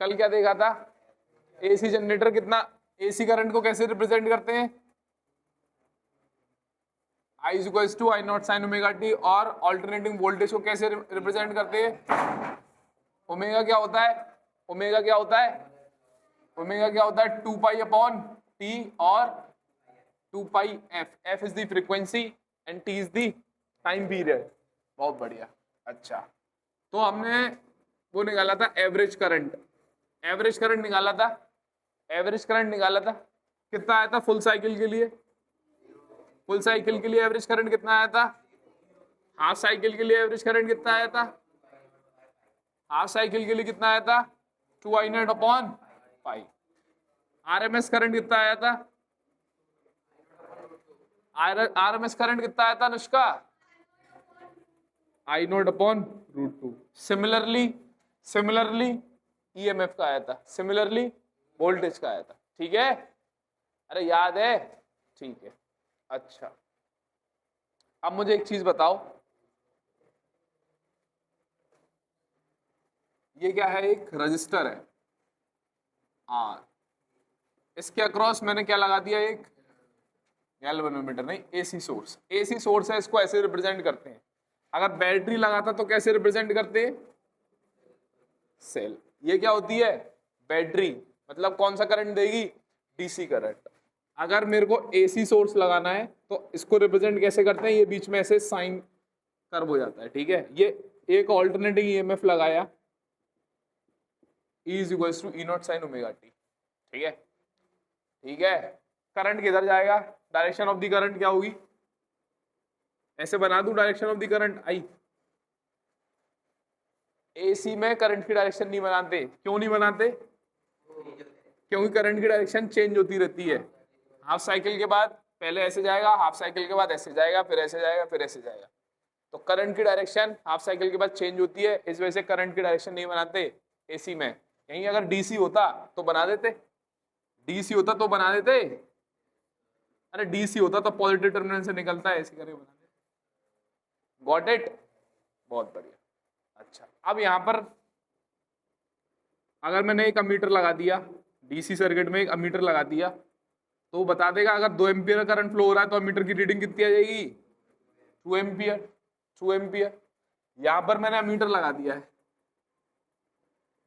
कल क्या देखा था, एसी जनरेटर कितना, एसी करंट को कैसे रिप्रेजेंट करते हैं, I is equal to I not sine omega T, और ऑल्टरनेटिंग वोल्टेज को कैसे रिप्रेजेंट करते हैं, ओमेगा क्या होता है, ओमेगा क्या होता है, ओमेगा क्या होता है 2 पाई अपॉन टी और 2 pi F, F is the frequency and T is the time period. बहुत बढ़िया। अच्छा, तो हमने वो निकाला था एवरेज करंट, एवरेज करंट निकाला था, एवरेज करंट निकाला था, कितना आया था फुल साइकिल के लिए, फुल साइकिल के लिए एवरेज करंट कितना आया था, हाफ साइकिल के लिए एवरेज करंट कितना आया था, हाफ साइकिल के लिए कितना आया था 2 I naught upon pi. RMS current कितना आया था, आरएमएस करंट कितना आया था Anushka, I naught upon root 2। Similarly EMF का आया था, सिमिलरली वोल्टेज का आया था। ठीक है, अरे याद है, ठीक है। अच्छा, अब मुझे एक चीज बताओ, ये क्या है, एक रजिस्टर है आर, इसके अक्रॉस मैंने क्या लगा दिया, एक गैल्वेनोमीटर, नहीं एसी सोर्स, एसी सोर्स है, इसको ऐसे रिप्रेजेंट करते हैं। अगर बैटरी लगाता तो कैसे रिप्रेजेंट करते हैं, सेल। ये क्या होती है, बैटरी, मतलब कौन सा करंट देगी, डीसी करंट। अगर मेरे को एसी सोर्स लगाना है तो इसको रिप्रेजेंट कैसे करते हैं, ये बीच में ऐसे साइन कर्व हो जाता है। ठीक है, ये एक ऑल्टरनेटिंग ईएमएफ लगाया, E is equals to E nought sine omega t. ठीक है, ठीक है। करंट किधर जाएगा, डायरेक्शन ऑफ द करंट क्या होगी, ऐसे बना दूं direction of the current I. AC में करंट की डायरेक्शन नहीं बनाते, क्यों नहीं बनाते, क्योंकि करंट की डायरेक्शन चेंज होती रहती है। हाफ साइकिल के बाद पहले ऐसे जाएगा, हाफ साइकिल के बाद ऐसे जाएगा, फिर ऐसे जाएगा, फिर ऐसे जाएगा। तो करंट की डायरेक्शन हाफ साइकिल के बाद चेंज होती है, इस वजह से करंट की डायरेक्शन नहीं बनाते एसी में। यहीं अगर डीसी होता तो बना देते, डीसी होता तो बना देते, अरे डीसी होता तो पॉजिटिव टर्मिनल से निकलता है, ऐसे करके बना देते। गॉट इट, बहुत बढ़िया। अच्छा, अब यहां पर अगर मैंने एक अमीटर लगा दिया, डीसी सर्किट में एक अमीटर लगा दिया, तो बता देगा अगर 2 एम्पियर करंट फ्लो हो रहा है तो अमीटर की रीडिंग कितनी आ जाएगी, 2 एम्पियर, 2 एम्पियर। यहां पर मैंने अमीटर लगा दिया है,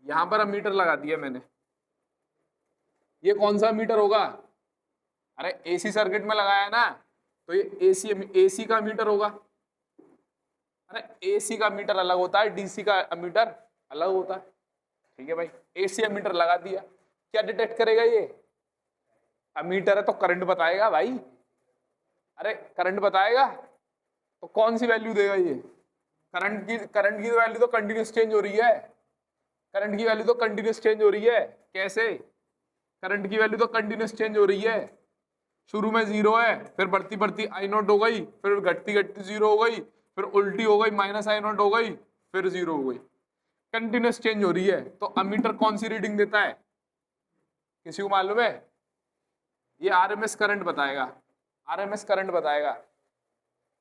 यहां पर अमीटर लगा दिया मैंने, ये कौन सा मीटर होगा, अरे एसी सर्किट में लगाया है ना, तो ये एसी का मीटर होगा। अरे एसी का मीटर अलग होता है, डीसी का मीटर अलग होता है। ठीक है भाई, एसी मीटर लगा दिया, क्या डिटेक्ट करेगा ये, अमीटर है तो करंट बताएगा भाई, अरे करंट बताएगा, तो कौन सी वैल्यू देगा ये, करंट की वैल्यू तो कंटिन्यूस चेंज हो रही है, करंट की वैल्यू तो कंटिन्यूस चेंज हो रही है। कैसे, करंट की वैल्यू तो कंटिन्यूस चेंज हो रही है, शुरू में 0 है, फिर बढ़ती बढ़ती आई नॉट हो गई, फिर घटती घटती 0 हो गई, फिर उल्टी हो गई माइनस आई नॉट हो गई, फिर 0 हो गई, कंटिन्यूस चेंज हो रही है। तो अमीटर कौन सी रीडिंग देता है, किसी को मालूम है, ये आरएमएस करंट बताएगा, आरएमएस करंट बताएगा,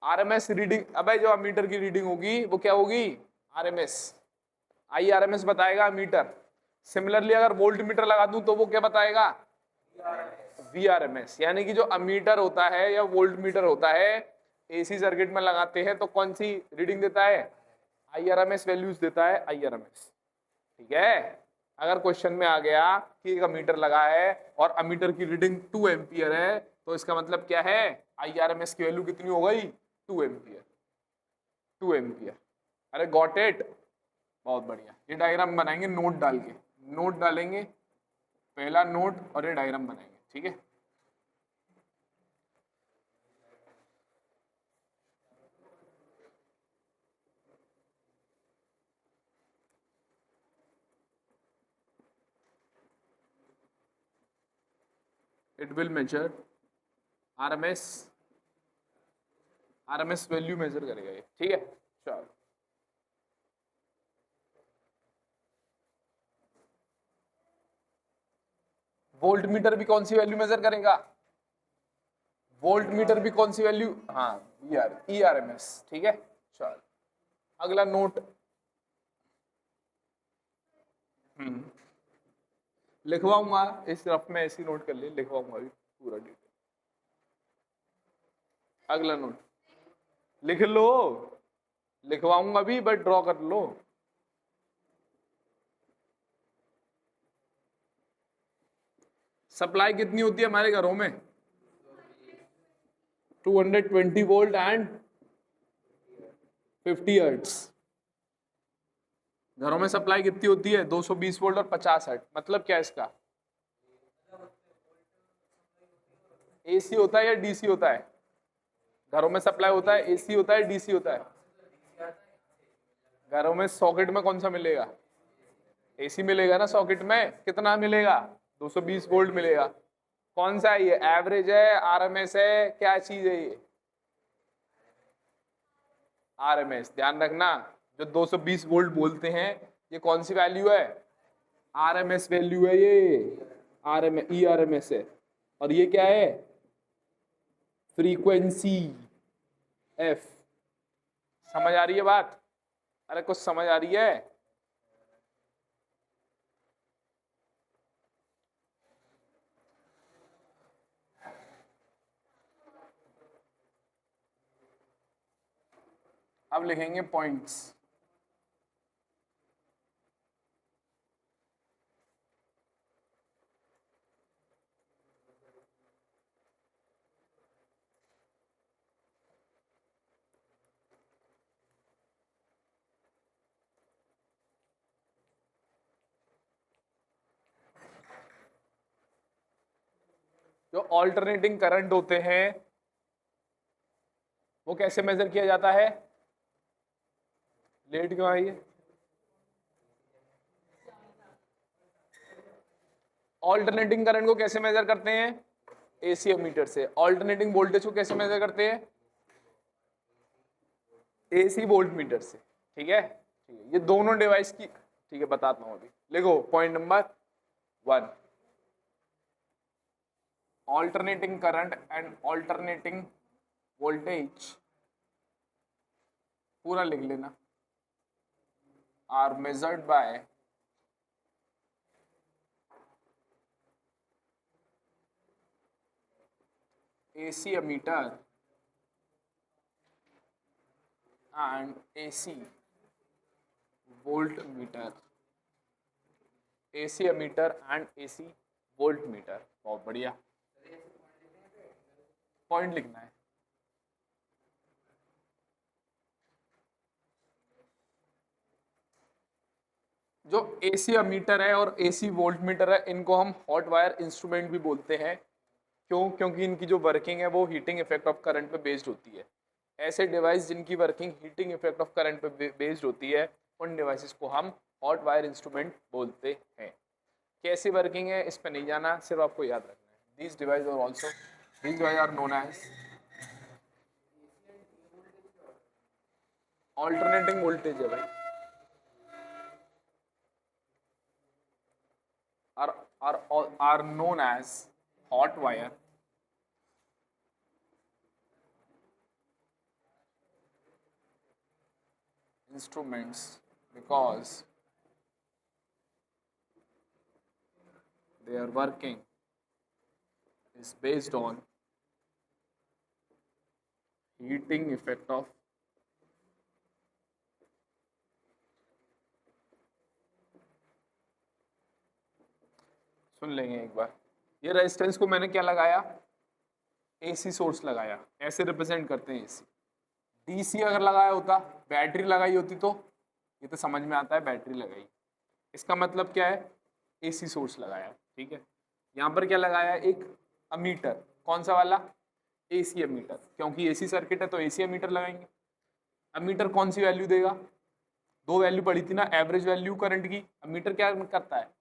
आरएमएस रीडिंग। अबे जो अमीटर की रीडिंग होगी वो क्या होगी, आरएमएस, आई आरएमएस बताएगा अमीटर। सिमिलरली अगर वोल्ट मीटर लगा दूं तो वो क्या बताएगा, वीआरएमएस। यानी कि जो अमीटर होता है या वोल्ट मीटर होता है, एसी सर्किट में लगाते हैं तो कौन सी रीडिंग देता है, आईआरएमएस वैल्यूज देता है, आईआरएमएस। ठीक है, अगर क्वेश्चन में आ गया कि एक अमीटर लगा है और अमीटर की रीडिंग 2 एम्पियर है, तो इसका मतलब क्या है, आईआरएमएस की वैल्यू कितनी हो गई, 2 एम्पियर, 2 एम्पियर। अरे गॉट इट, बहुत बढ़िया। ये डायग्राम बनाएंगे नोट डाल के, नोट डालेंगे, पहला नोट और ये डायग्राम बनाएंगे। ठीक है, it will measure RMS, RMS value major करेगा ये। ठीक है, चलो वोल्ट मीटर भी कौन सी वैल्यू मेजर करेगा, वोल्ट मीटर भी कौन सी वैल्यू, हाँ ईआरएमएस। ठीक है, चलो अगला नोट। लिखवाऊंगा इस रफ में, ऐसी नोट कर ले, लिखवाऊंगा अभी पूरा डिटेल। अगला नोट लिख लो, लिखवाऊंगा भी बट ड्रॉ कर लो। सप्लाई कितनी होती है हमारे घरों में? 220 वोल्ट एंड 50 हर्ट्ज। घरों में सप्लाई कितनी होती है? 220 वोल्ट और 50 हर्ट्ज। मतलब क्या है इसका? एसी होता है या डीसी होता है? घरों में सप्लाई होता है, एसी होता है, डीसी होता है? घरों में सॉकेट में कौन सा मिलेगा? एसी मिलेगा ना सॉकेट में। कितना मिलेगा? 220 वोल्ट मिलेगा। कौन सा है ये? एवरेज है, आरएमएस है, क्या चीज है ये? आरएमएस। ध्यान रखना, जो 220 वोल्ट बोलते हैं ये कौन सी वैल्यू है? आरएमएस वैल्यू है ये, आरएमएस, ई आरएमएस है। और ये क्या है? Frequency, F. समझ आ रही है बात? अरे कुछ समझ आ रही है? अब लिखेंगे पॉइंट्स। जो ऑल्टरनेटिंग करंट होते हैं वो कैसे मेजर किया जाता है? लेट क्यों आई है? ऑल्टरनेटिंग करंट को कैसे मेजर करते हैं? एसी मीटर से। ऑल्टरनेटिंग वोल्टेज को कैसे मेजर करते हैं? एसी वोल्ट मीटर से। ठीक है, ठीक है। ये दोनों डिवाइस की, ठीक है, बताता हूं अभी। लिखो point number 1, alternating current and alternating voltage, पूरा लिख लेना, are measured by AC meter and AC volt meter. AC meter and AC volt meter. बहुत बढ़िया, पॉइंट लिखना है। जो AC मीटर है और AC वोल्ट मीटर है, इनको हम हॉट वायर इंस्ट्रूमेंट भी बोलते हैं। क्यों? क्योंकि इनकी जो वर्किंग है वो हीटिंग इफेक्ट ऑफ करंट पे बेस्ड होती है। ऐसे डिवाइस जिनकी working heating effect of current पे बेस्ड होती है, उन डिवाइसेस को हम हॉट वायर इंस्ट्रूमेंट बोलते हैं। कैसी वर्किंग है इस पे नहीं जाना, सिर्फ आपको याद रखना है। These device are also, these device are known as alternating voltage है भाई, are known as hot wire instruments because their working is based on heating effect of सुन लेंगे एक बार। ये रेजिस्टेंस को मैंने क्या लगाया? एसी सोर्स लगाया, ऐसे रिप्रेजेंट करते हैं एसी। डीसी अगर लगाया होता, बैटरी लगाई होती, तो ये तो समझ में आता है बैटरी लगाई। इसका मतलब क्या है? एसी सोर्स लगाया। ठीक है, यहाँ पर क्या लगाया? एक अमीटर। कौन सा वाला? AC ammeter. क्योंकि एसी सर्किट है तो एसी अमीटर लगाएंगे। अमीटर कौन सी वैल्यू देगा? दो वैल्यू पड़ी थी ना, एवरेज वैल्यू करंट की। अमीटर क्या करता है?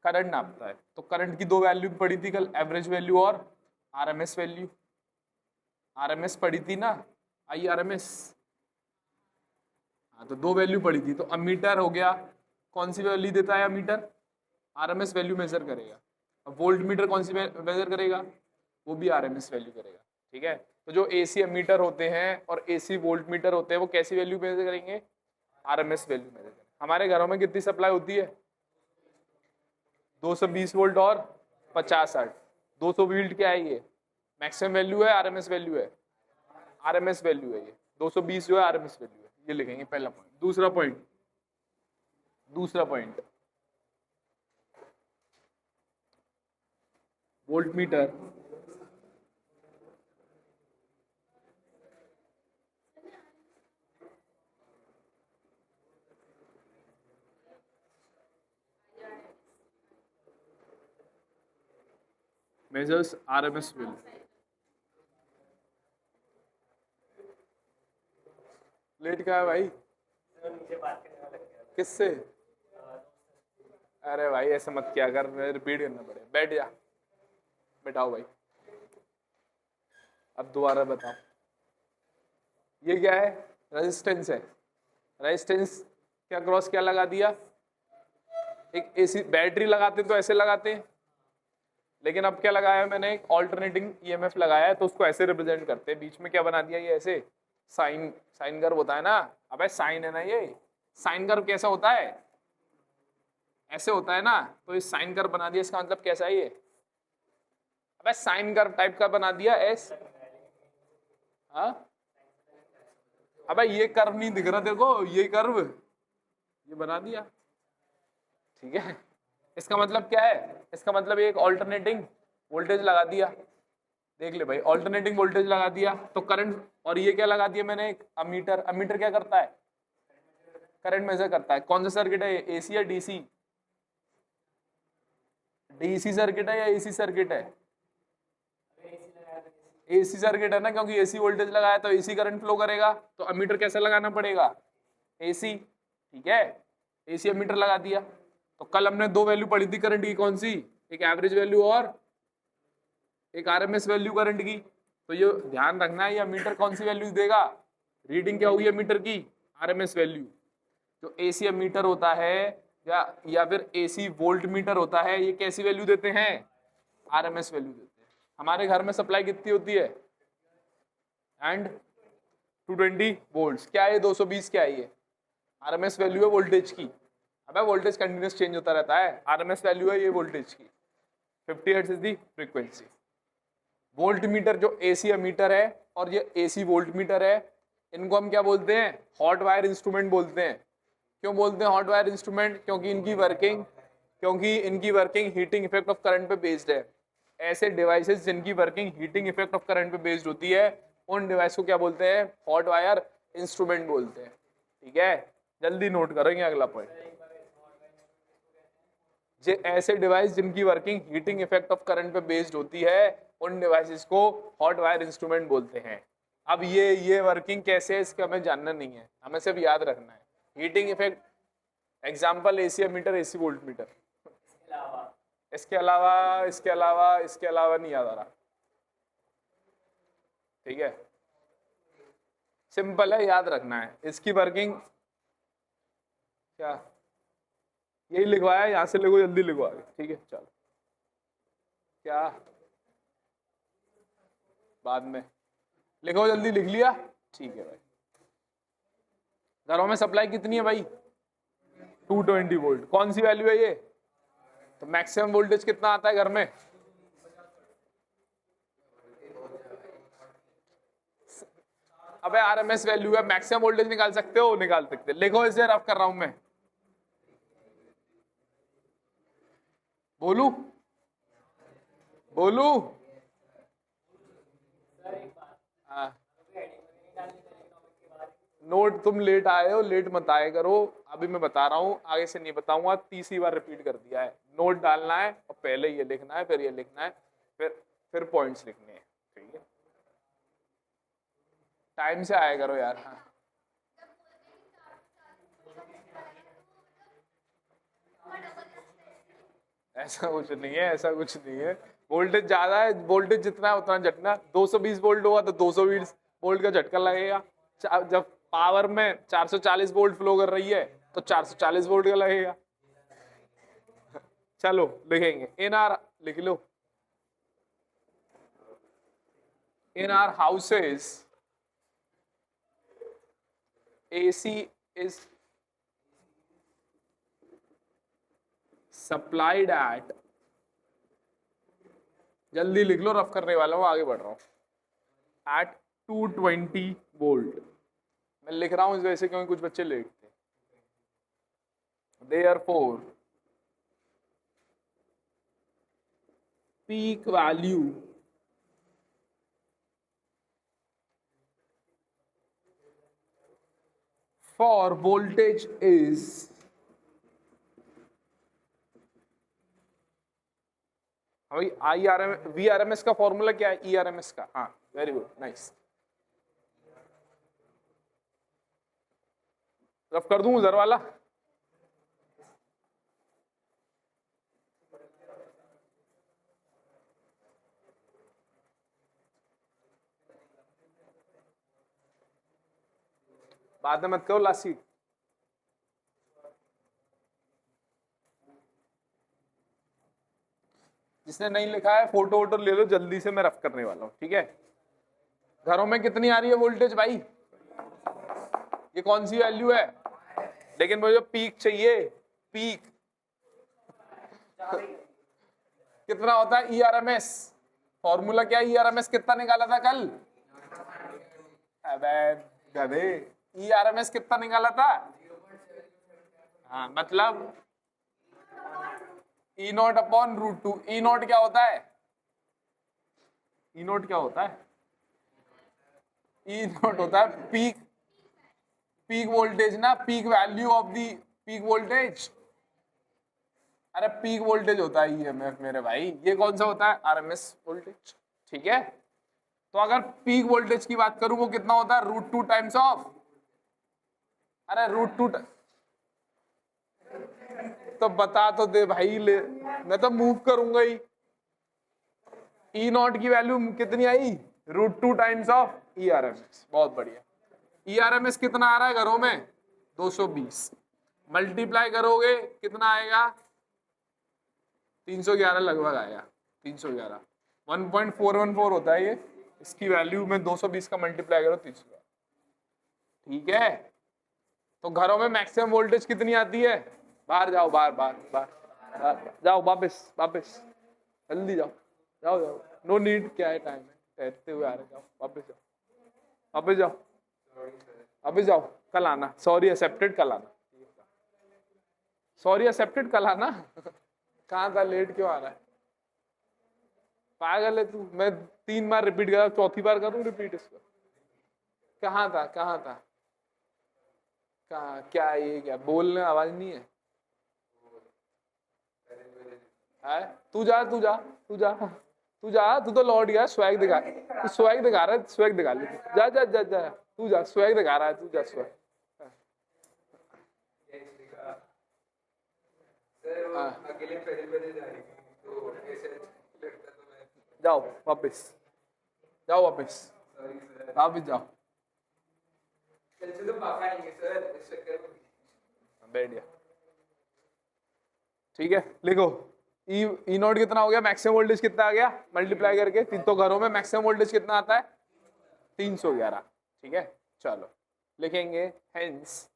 करंट नापता है। तो करंट की दो वैल्यू पड़ी थी कल, एवरेज वैल्यू और आरएमएस वैल्यू। आरएमएस पड़ी थी ना, आई आरएमएस। हाँ, तो दो वैल्यू पड़ी थी। तो अमीटर हो गया, कौन सी वैल्यू देता है अमीटर? आरएमएस वैल्यू मेजर करेगा। अब वोल्ट मीटर कौन सी मेजर करेगा? वो भी आरएमएस वैल्यू करेगा। ठीक है, तो जो एसी अमीटर होते हैं और एसी वोल्ट मीटर होते हैं वो कैसी वैल्यू मेजर करेंगे? आरएमएस वैल्यू मेजर करेंगे। हमारे घरों में कितनी सप्लाई होती है? 220 वोल्ट और 50 हर्ट्ज। 200 वोल्ट क्या है ये? मैक्सिमम वैल्यू है, आरएमएस वैल्यू है? आरएमएस वैल्यू है ये। 220 जो है आरएमएस वैल्यू है, ये लिखेंगे पहला पॉइंट। दूसरा point volt meter measures RMS value। लेट क्या है भाई? किससे? अरे भाई ऐसे मत किया कर, रिपीट करना पड़ेगा। बैठ जा, बैठाओ भाई। अब दोबारा बताओ, ये क्या है? रेजिस्टेंस है। रेजिस्टेंस क्या क्रॉस क्या लगा दिया? एक एसी बैटरी लगाते तो ऐसे लगाते हैं, लेकिन अब क्या लगाया मैंने? एक ऑल्टरनेटिंग ईएमएफ लगाया है, तो उसको ऐसे रिप्रेजेंट करते हैं। बीच में क्या बना दिया? ये ऐसे साइन कर्व होता है ना। अबे साइन है ना, ये साइन कर्व कैसा होता है? ऐसे होता है ना, तो इस साइन कर्व बना दिया। इसका मतलब कैसा है ये? अबे साइन कर्व टाइप का बना दिया एस। हाँ अबे ये कर्व नहीं दिख रहा तेरे को? ये कर्व ये बना दिया, ठीक है। इसका मतलब क्या है? इसका मतलब एक ऑल्टरनेटिंग वोल्टेज लगा दिया। देख ले भाई, ऑल्टरनेटिंग वोल्टेज लगा दिया तो करंट, और ये क्या लगा दिया मैंने? एक अमीटर। अमीटर क्या करता है? करंट मेजर करता है। कौन सा सर्किट है? एसी या डीसी? डीसी सर्किट है या एसी सर्किट है? एसी सर्किट है ना, क्योंकि एसी वोल्टेज लगाया तो एसी करंट फ्लो करेगा, तो अमीटर कैसा लगाना पड़ेगा? एसी, ठीक है। एसी अमीटर लगा दिया। तो कल हमने दो वैल्यू पढ़ी थी करंट की, कौन सी? एक एवरेज वैल्यू और एक आरएमएस वैल्यू करंट की। तो ये ध्यान रखना है, ये अमीटर कौन सी वैल्यू देगा? रीडिंग क्या होगी अमीटर की? RMS value. जो एसी अमीटर होता है या फिर एसी वोल्ट मीटर होता है, ये कैसी वैल्यू देते हैं? आरएमएस वैल्यू देते हैं। हमारे घर में सप्लाई कितनी होती है? And 220 volts. क्या है 220? क्या है ये? आरएमएस वैल्यू है वोल्टेज की। अबे वोल्टेज कंटिन्यूस चेंज होता रहता है, आरएमएस वैल्यू है ये वोल्टेज की। 50 hertz is the frequency. Volt meter जो एसी अमीटर है और ये एसी वोल्ट मीटर है, इनको हम क्या बोलते हैं? हॉट वायर इंस्ट्रूमेंट बोलते हैं। क्यों बोलते हैं हॉट वायर इंस्ट्रूमेंट? क्योंकि इनकी working heating effect of current पे बेस्ड है। ऐसे डिवाइसेस जिनकी working heating effect of current पे बेस्ड होती है, उन डिवाइस को क्या बोलते हैं? हॉट वायर इंस्ट्रूमेंट बोलते हैं, ठीक है। जल्दी नोट करेंगे अगला पॉइंट। जे ऐसे डिवाइस जिनकी working heating effect of current पे बेस्ड होती है, उन डिवाइसेस को हॉट वायर इंस्ट्रूमेंट बोलते हैं। अब ये वर्किंग कैसे है इसका हमें जानना नहीं है, हमें सिर्फ याद रखना है heating effect. Example AC meter, AC volt meter. इसके अलावा नहीं याद आ रहा, ठीक है। सिंपल है, याद रखना है। इसकी वर्किंग क्या? यही लिखवाया, यहां से लिखो, जल्दी लिखवा के, ठीक है। चलो क्या बाद में लिखो, जल्दी लिख लिया, ठीक है भाई। घरों में सप्लाई कितनी है भाई? 220 वोल्ट। कौन सी वैल्यू है ये? तो मैक्सिमम वोल्टेज कितना आता है घर में? अबे आरएमएस वैल्यू है, मैक्सिमम वोल्टेज निकाल सकते हो? निकाल सकते। लिखो, इसे रफ कर रहा हूं मैं। बोलू हाँ। नोट तुम लेट आए हो, लेट मत आए करो। अभी मैं बता रहा हूँ, आगे से नहीं बताऊंगा। तीसरी बार रिपीट कर दिया है। नोट डालना है और पहले ये लिखना है, फिर ये लिखना है, फिर पॉइंट्स लिखने हैं, ठीक है। टाइम से आया करो यार। हाँ ऐसा कुछ नहीं है, ऐसा कुछ नहीं है। वोल्टेज ज्यादा है, वोल्टेज जितना है उतना झटना। 220 वोल्ट होगा तो 220 वोल्ट का झटका लगेगा। जब पावर में 440 वोल्ट फ्लो कर रही है तो 440 वोल्ट का लगेगा। चलो लिखेंगे, इन आर लिख लो। In our houses AC is supplied at, जल्दी लिख लो, रफ करने वाला हूं, आगे बढ़ रहा हूं, एट 220 वोल्ट। मैं लिख रहा हूं इस वजह से क्योंकि कुछ बच्चे लिखते हैं। Therefore, peak value for voltage is VRMS का फॉर्मूला क्या है? ERMS का। हाँ, वेरी गुड, नाइस। रफ कर दूं उधर वाला? बाद में मत करो लासी। जिसने नहीं लिखा है फोटो वोटो ले लो, जल्दी से मैं रफ करने वाला हूं, ठीक है? घरों में कितनी आ रही है वोल्टेज भाई? ये कौन सी वैल्यू है? लेकिन मुझे पीक चाहिए, पीक कितना होता है? ERMS फॉर्मूला क्या है? ERMS कितना निकाला था कल? अबे गधे, ERMS कितना निकाला था? हाँ, मतलब E0 अपॉन √2। E0 क्या होता है? E0 क्या होता है? E0 होता है पीक, पीक वोल्टेज ना, peak value of the peak voltage. अरे पीक वोल्टेज होता है EMF मेरे भाई। ये कौन सा होता है? RMS वोल्टेज, ठीक है? तो अगर पीक वोल्टेज की बात करूं वो कितना होता है? √2 टाइम्स ऑफ, अरे √2। तो बता तो दे भाई, ले मैं तो मूव करूंगा ही। E0 की वैल्यू कितनी आई? √2 टाइम्स ऑफ ERMS। बहुत बढ़िया। ERMS कितना आ रहा है घरों में? 220। मल्टीप्लाई करोगे कितना आएगा? 311 लगभग आएगा। 311 1.414 होता है ये। इसकी वैल्यू में 220 का मल्टीप्लाई करो 311, ठीक है? तो घरों में मैक्सिमम वोल्टेज कितनी आती है? बाहर जाओ, बाहर बाहर बाहर जाओ, वापस वापस, जल्दी जाओ जाओ जाओ, नो नीड, क्या है टाइम है, ठहरते हुए आ रहे, जाओ वापस जाओ, वापस जाओ, वापस जाओ, कल आना, सॉरी एक्सेप्टेड, कल आना, सॉरी एक्सेप्टेड, कल आना। कहाँ था, लेट क्यों आ रहा है? पागल है तू। मैं 3 बार रिपीट करा, चौथी बार करूं रिपीट इसको? कहाँ था, कहाँ था, कहाँ, क्या ये, क्या बोलने आवाज नहीं है? तू जा तू जा तू जा तू जा, तू तो लौट गया, स्वैग दिखा, तू स्वैग दिखा रहा है, स्वैग दिखा ले, जा जा जा जा, तू जा, स्वैग दिखा रहा है, तू जा, स्वैग। जाओ वापस, जाओ वापस, वापस जाओ, बैठ गया, ठीक है? लिखो E0 कितना हो गया? मैक्सिमम वोल्टेज कितना आ गया? मल्टीप्लाई करके तो घरों में मैक्सिमम वोल्टेज कितना आता है? 311, ठीक है? चलो लिखेंगे हेंस,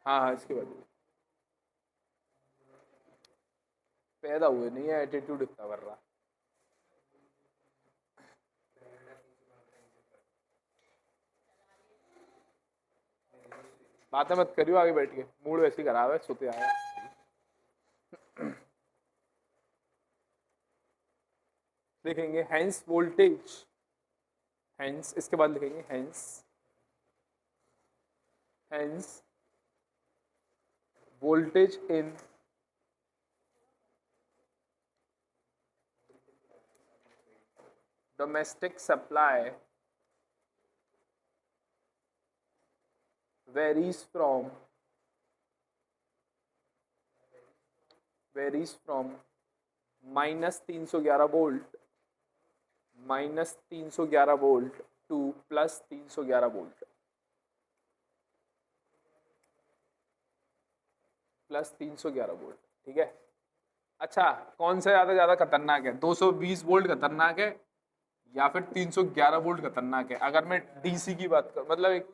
हाँ इसके बाद पैदा हुए नहीं है, एटीट्यूड इतना बढ़ रहा। बातें मत करियो आगे बैठ के, मूड वैसे ही खराब है, सोते आया। लिखेंगे हेंस वोल्टेज, हेंस, इसके बाद लिखेंगे hence, hence voltage in domestic supply varies from -311 volt, -311 volt to +311 volt, +311 volt, ठीक है? अच्छा, कौन सा ज्यादा खतरनाक है? 220 वोल्ट खतरनाक है या फिर 311 वोल्ट खतरनाक है? अगर मैं डीसी की बात करूं, मतलब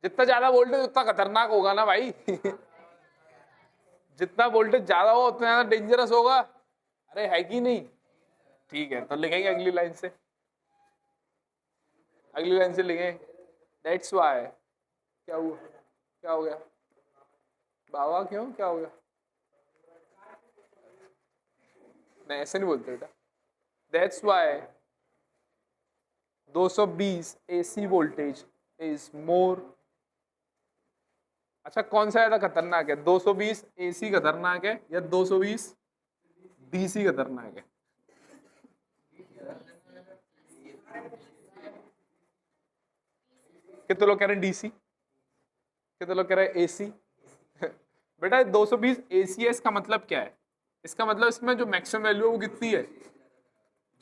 जितना ज्यादा वोल्टेज उतना खतरनाक होगा ना भाई। जितना वोल्टेज ज्यादा होगा उतना ज्यादा डेंजरस होगा। अरे है कि नहीं? ठीक है, तो लिखेंगे अगली लाइन से, अगली लाइन से लिखेंगे दैट्स व्हाई। क्या हुआ, क्या हो गया बाबा, क्यों, क्या हो गया? नहीं ऐसे नहीं बोलते बेटा। That's why 220 AC voltage is more. अच्छा कौन सा ज्यादा खतरनाक है, 220 AC खतरनाक है या 220 DC खतरनाक है? कितने लोग कह रहे हैं DC, कितने लोग कह रहे हैं AC? बेटा 220 ACS का मतलब क्या है? इसका मतलब इसमें जो मैक्सिमम वैल्यू है वो कितनी है?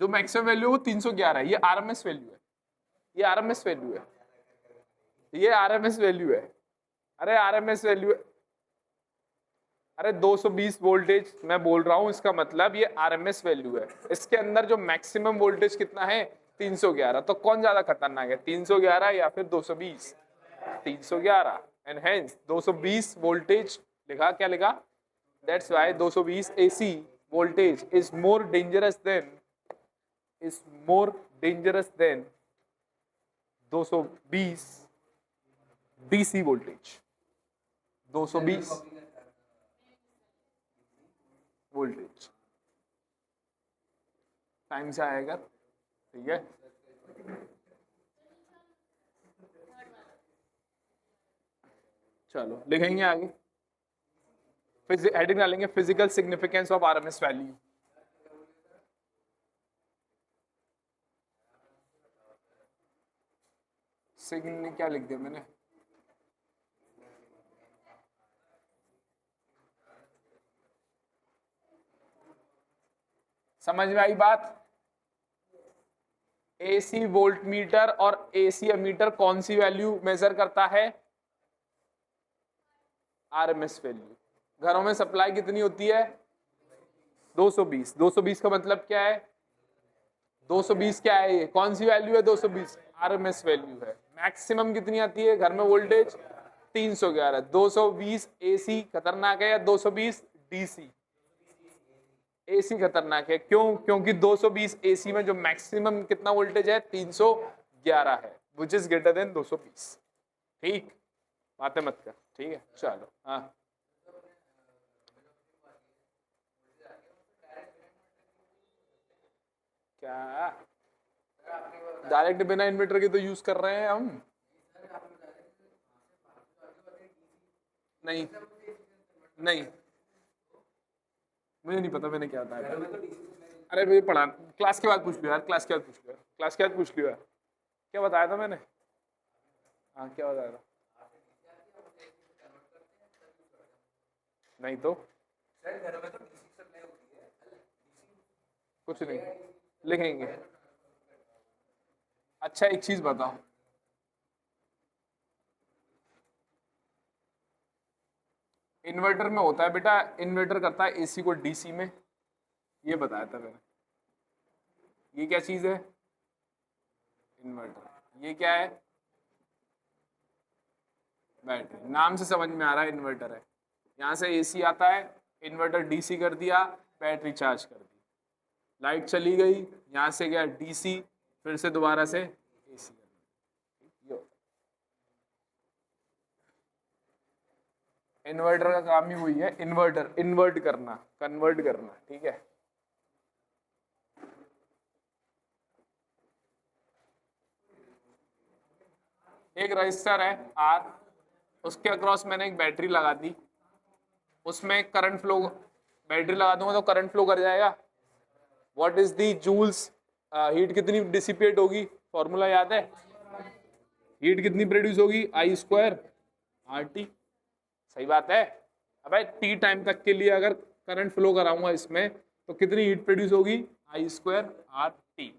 जो मैक्सिमम वैल्यू है वो 311 है। ये RMS वैल्यू है, ये RMS वैल्यू है, ये RMS वैल्यू है। अरे RMS वैल्यू है। अरे 220 वोल्टेज मैं बोल रहा हूं, इसका मतलब ये RMS वैल्यू है। इसके अंदर जो मैक्सिमम वोल्टेज कितना है 311। तो कौन ज्यादा खतरनाक है, 311 या फिर 220? 311 एंड हेंस 220 वोल्टेज लिखा, क्या लिखा? That's why 220 AC voltage is more dangerous than 220 DC voltage. 220 voltage time से आएगा, ठीक है। चलो लिखेंगे आगे, हेडिंग डालेंगे physical significance of RMS value. Sign क्या लिख दिया मैंने? समझ में आई बात? AC वोल्ट मीटर और AC एमीटर कौन सी वैल्यू मेजर करता है? RMS value. घरों में सप्लाई कितनी होती है? 220। 220 का मतलब क्या है? 220 क्या है, ये कौन सी वैल्यू है? 220 RMS वैल्यू है। मैक्सिमम कितनी आती है घर में वोल्टेज? 311। 220 AC खतरनाक है या 220 DC? AC खतरनाक है। क्यों? क्योंकि 220 AC में जो मैक्सिमम कितना वोल्टेज है 311 है, विच इज ग्रेटर देन 220। ठीक, बातें मत कर, ठीक है। चलो हाँ, क्या डायरेक्ट बिना इन्वर्टर के तो यूज कर रहे हैं हम? नहीं नहीं, मुझे नहीं पता मैंने क्या बताया। अरे मुझे पढ़ा, क्लास के बाद पूछ लियो यार, क्लास के बाद पूछ लियो, क्लास के बाद पूछ लियो यार। क्या बताया था मैंने? हाँ क्या बताया था? नहीं तो कुछ नहीं लिखेंगे। अच्छा एक चीज बताओ, इन्वर्टर में होता है बेटा, इन्वर्टर करता है AC को DC में, ये बताया था मैंने। ये क्या चीज है? इन्वर्टर। ये क्या है? बैटरी। नाम से समझ में आ रहा है इन्वर्टर है। यहाँ से AC आता है, इन्वर्टर DC कर दिया, बैटरी चार्ज कर दी, लाइट चली गई, यहाँ से गया DC, फिर से दोबारा से AC कर दी। इन्वर्टर का काम ही वही है, इन्वर्टर, इन्वर्ट करना, कन्वर्ट करना, ठीक है। एक रजिस्टर है R, उसके अक्रॉस मैंने एक बैटरी लगा दी, उसमें करंट फ्लो, बैटरी लगा दूंगा तो करंट फ्लो कर जाएगा। What is the joules, heat कितनी डिसिपेट होगी, फॉर्मूला याद है? हीट कितनी प्रोड्यूस होगी? I² RT। सही बात है। अब T टाइम तक के लिए अगर करंट फ्लो कराऊंगा इसमें तो कितनी हीट प्रोड्यूस होगी? I² RT।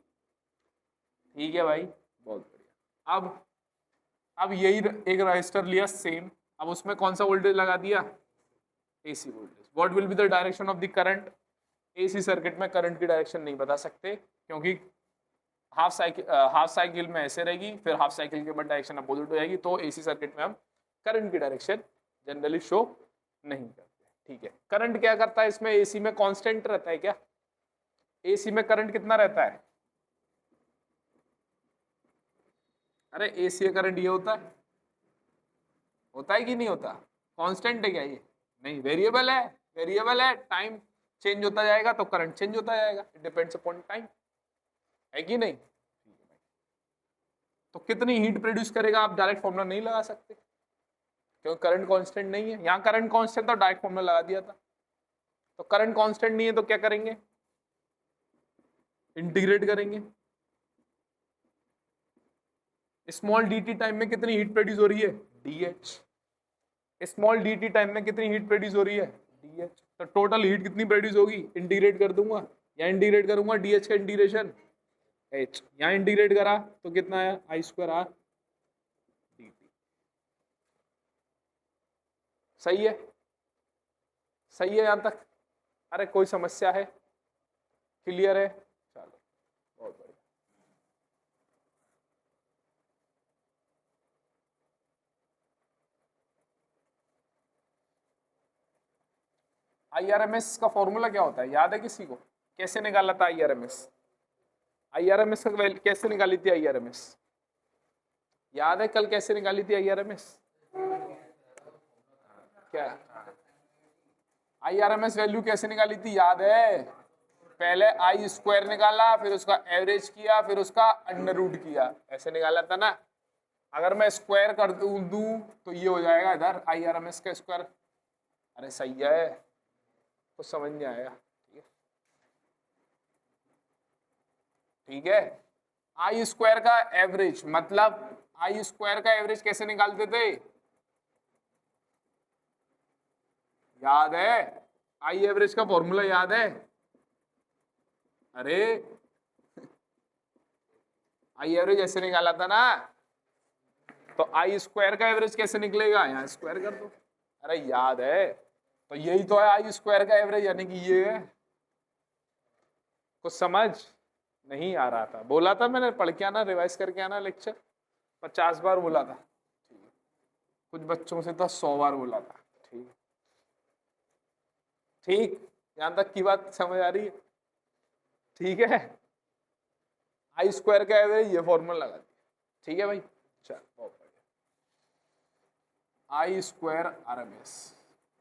ठीक है भाई, बहुत बढ़िया। अब यही एक रजिस्टर लिया सेम, अब उसमें कौन सा वोल्टेज लगा दिया? AC voltage. What will be the direction of the current? AC circuit में करंट की डायरेक्शन नहीं बता सकते, क्योंकि हाफ साइकिल में ऐसे रहेगी, फिर हाफ साइकिल के बाद डायरेक्शन अपोजिट हो जाएगी। तो AC सर्किट में हम करंट की डायरेक्शन जनरली शो नहीं करते। ठीक है, करंट क्या करता है इसमें, एसी में कांस्टेंट रहता है क्या, एसी में करंट कितना रहता है, अरे एसी करंट ये होता है कि नहीं होता, कांस्टेंट है क्या ये, नहीं वेरिएबल है, वेरिएबल है, टाइम चेंज होता जाएगा तो करंट चेंज होता जाएगा, इट डिपेंड्स अपॉन टाइम, है कि नहीं। तो कितनी हीट प्रोड्यूस करेगा आप डायरेक्ट फॉर्मूला नहीं लगा सकते क्योंकि करंट कांस्टेंट नहीं है, यहाँ करंट कांस्टेंट था डायरेक्ट फॉर्मूला लगा दिया था, तो करंट कांस्टेंट नहीं है तो क्या करेंगे, इंटीग्रेट करेंगे, स्मॉल dt टाइम में कितनी हीट प्रोड्यूस हो रही है, dH, स्मॉल dt टाइम में कितनी हीट प्रोड्यूस हो रही है, dH, तो टोटल हीट कितनी प्रोड्यूस होगी, इंटीग्रेट कर दूंगा, या इंटीग्रेट करूंगा dH का इंटीग्रेशन H, यहाँ इंटीग्रेट करा तो कितना आया I स्क्वायर R dt, सही है, सही है यहां तक, अरे कोई समस्या है, क्लियर है, चलो बहुत बढ़िया। IRMS का फॉर्मूला क्या होता है, याद है किसी को, कैसे निकाला था IRMS, IRMS का वैल्यू कैसे निकाली थी, IRMS याद है, कल कैसे निकाली थी IRMS, क्या IRMS वैल्यू कैसे निकाली थी याद है, पहले आई स्क्वायर निकाला, फिर उसका एवरेज किया, फिर उसका अंडर रूट किया, ऐसे निकाला था ना, अगर मैं स्क्वायर कर दूं तो ये हो जाएगा इधर IRMS का स्क्वायर, अरे सही है, कुछ समझ नहीं आएगा, ठीक है, आई स्क्वायर का एवरेज मतलब आई स्क्वायर का एवरेज कैसे निकालते थे, याद है, आई एवरेज का फॉर्मूला याद है, अरे आई एवरेज ऐसे निकाला था ना, तो आई स्क्वायर का एवरेज कैसे निकलेगा, यहाँ स्क्वायर कर दो, अरे याद है, तो यही तो है आई स्क्वायर का एवरेज, यानी कि ये है, कुछ समझ नहीं आ रहा था, बोला था मैंने, पढ़ के आना, रिवाइज करके आना, लेक्चर 50 बार बोला था, कुछ बच्चों से तो 100 बार बोला था, ठीक ठीक, यहां तक की बात समझ आ रही है, ठीक है, आई स्क्वायर का एवरेज ये फॉर्मूला लगा दिया, ठीक है भाई, चल बहुत बढ़िया, आई स्क्वायर RMS,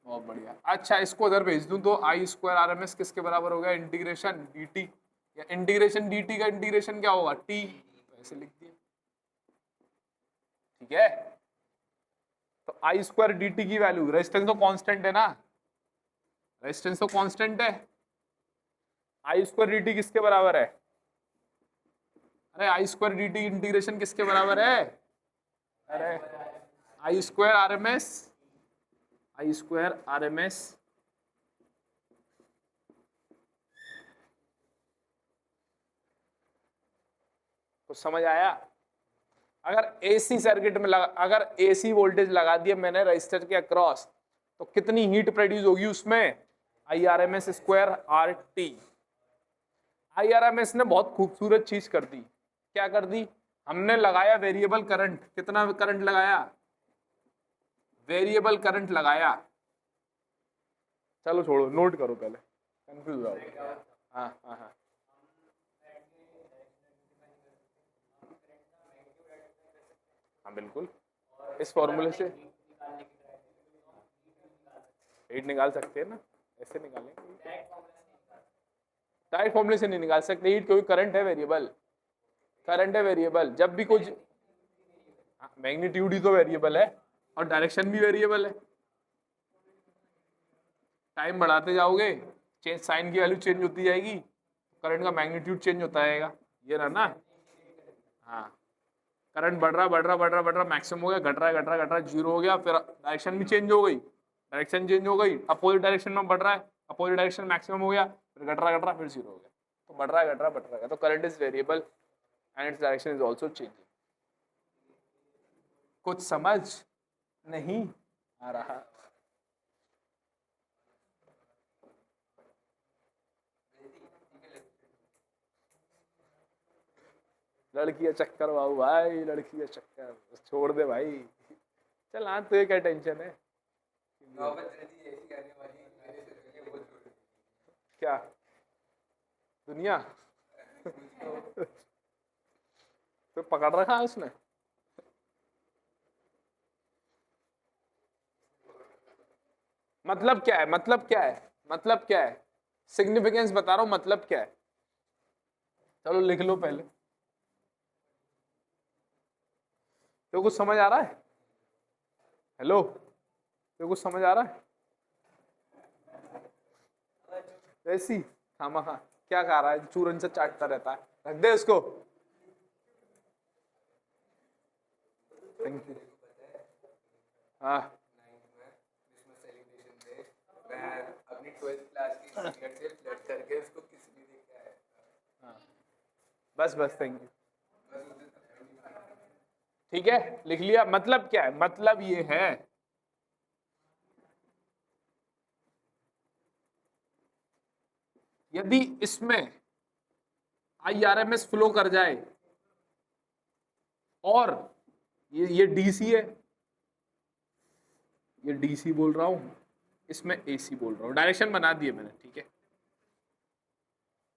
बहुत बढ़िया, अच्छा इसको उधर भेज दूं तो आई स्क्वायर RMS किसके बराबर हो गया, इंटीग्रेशन dt, या इंटीग्रेशन dt का इंटीग्रेशन क्या होगा, t, तो ऐसे लिख दिया, ठीक है, तो आई स्क्वायर dt की वैल्यू, रेजिस्टेंस तो कांस्टेंट है ना, रेजिस्टेंस तो कांस्टेंट है, आई स्क्वायर dt किसके बराबर है, अरे आई स्क्वायर dt इंटीग्रेशन किसके बराबर है, अरे आई स्क्वायर RMS, आई स्क्वायर RMS तो समझ आया, अगर AC सर्किट में अगर AC वोल्टेज लगा दिया मैंने रजिस्टर के अक्रॉस तो कितनी हीट प्रोड्यूस होगी उसमें, IRMS स्क्वायर RT, IRMS ने बहुत खूबसूरत चीज कर दी, क्या कर दी, हमने लगाया वेरिएबल करंट, कितना करंट लगाया, वेरिएबल करंट लगाया, चलो छोड़ो नोट करो पहले, कंफ्यूज हो जाओगे, हाँ हाँ हाँ, हाँ बिल्कुल, इस फॉर्मूले से हीट निकाल सकते हैं ना, ऐसे निकालेंगे, डायरेक्ट फॉर्मूले से नहीं निकाल सकते हीट, क्योंकि करंट है वेरिएबल, करंट है वेरिएबल, जब भी कुछ मैग्नीट्यूड ही तो वेरिएबल है और डायरेक्शन भी वेरिएबल है, टाइम बढ़ाते जाओगे चेंज, साइन की वैल्यू चेंज होती जाएगी, करंट का मैग्नीट्यूड चेंज होता जाएगा, ये रहा ना, हाँ करंट बढ़ रहा बढ़ रहा बढ़ रहा बढ़ रहा, मैक्सिमम हो गया, घट रहा है घट रहा घट रहा, जीरो हो गया, फिर डायरेक्शन भी चेंज हो गई, डायरेक्शन चेंज हो गई, अपोजिट डायरेक्शन में बढ़ रहा है, अपोजिट डायरेक्शन मैक्सिमम हो गया, फिर घट रहा फिर जीरो हो गया, तो बढ़ रहा है घट रहा बढ़ रहा है, तो current is variable and its direction is also changing, कुछ समझ नहीं आ रहा, लड़की का चक्कर बाबू भाई, लड़की का चक्कर छोड़ दे भाई, चल हाँ तुझे क्या टेंशन है, क्या दुनिया तो पकड़ रखा है उसने। मतलब क्या है, मतलब क्या है, मतलब क्या है, सिग्निफिकेंस बता रहा हूं, मतलब क्या है। चलो लिख लो पहले। तो कुछ समझ आ रहा है? हेलो, तो कुछ समझ आ रहा है? ऐसी खामा खा क्या खा रहा है, चूरन से चाटता रहता है, रख दे उसको। Thank you. हाँ अपनी 12th क्लास की सीनियर से फ्लर्ट करके उसको किस भी देखा है। बस बस, थैंक यू। ठीक है, लिख लिया। मतलब क्या है, मतलब ये है यदि इसमें IRMS फ्लो कर जाए और ये DC है, ये DC बोल रहा हूं, इसमें AC बोल रहा हूं, डायरेक्शन बना दिए मैंने। ठीक है,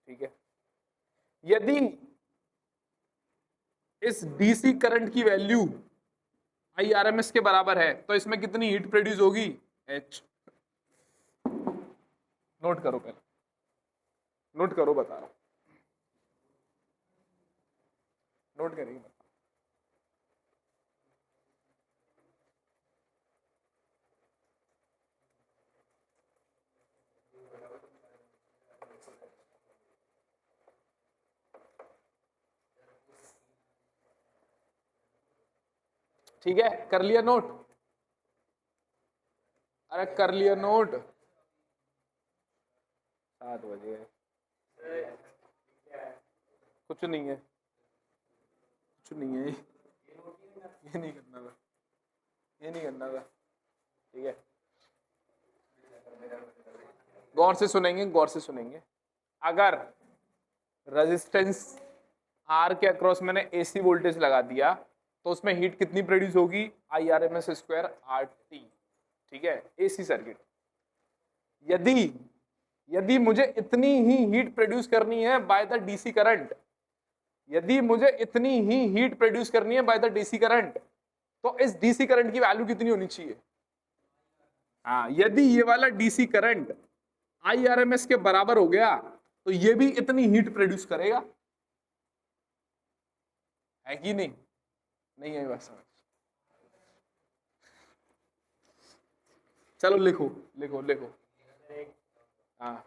ठीक है। यदि इस DC करंट की वैल्यू IRMS के बराबर है तो इसमें कितनी हीट प्रोड्यूस होगी? H। नोट करो पहले, नोट करो, बता रहा हूं, नोट करेंगे। ठीक है, कर लिया नोट? अरे कर लिया नोट? 7 बजे कुछ नहीं है, कुछ नहीं है, ये नहीं करना था, ये नहीं करना था। ठीक है, गौर से सुनेंगे, गौर से सुनेंगे। अगर रेजिस्टेंस आर के अक्रॉस मैंने AC वोल्टेज लगा दिया तो उसमें हीट कितनी प्रोड्यूस होगी? IRMS square RT। ठीक है, AC सर्किट। यदि यदि मुझे इतनी ही हीट प्रोड्यूस करनी है बाय द DC करंट, यदि मुझे इतनी ही हीट प्रोड्यूस करनी है बाय द DC करंट, तो इस DC करंट की वैल्यू कितनी होनी चाहिए? हाँ, यदि ये वाला DC करंट IRMS के बराबर हो गया तो ये भी इतनी हीट प्रोड्यूस करेगा, है कि नहीं? नहीं है बस समझ। चलो लिखो, लिखो लिखो। हाँ,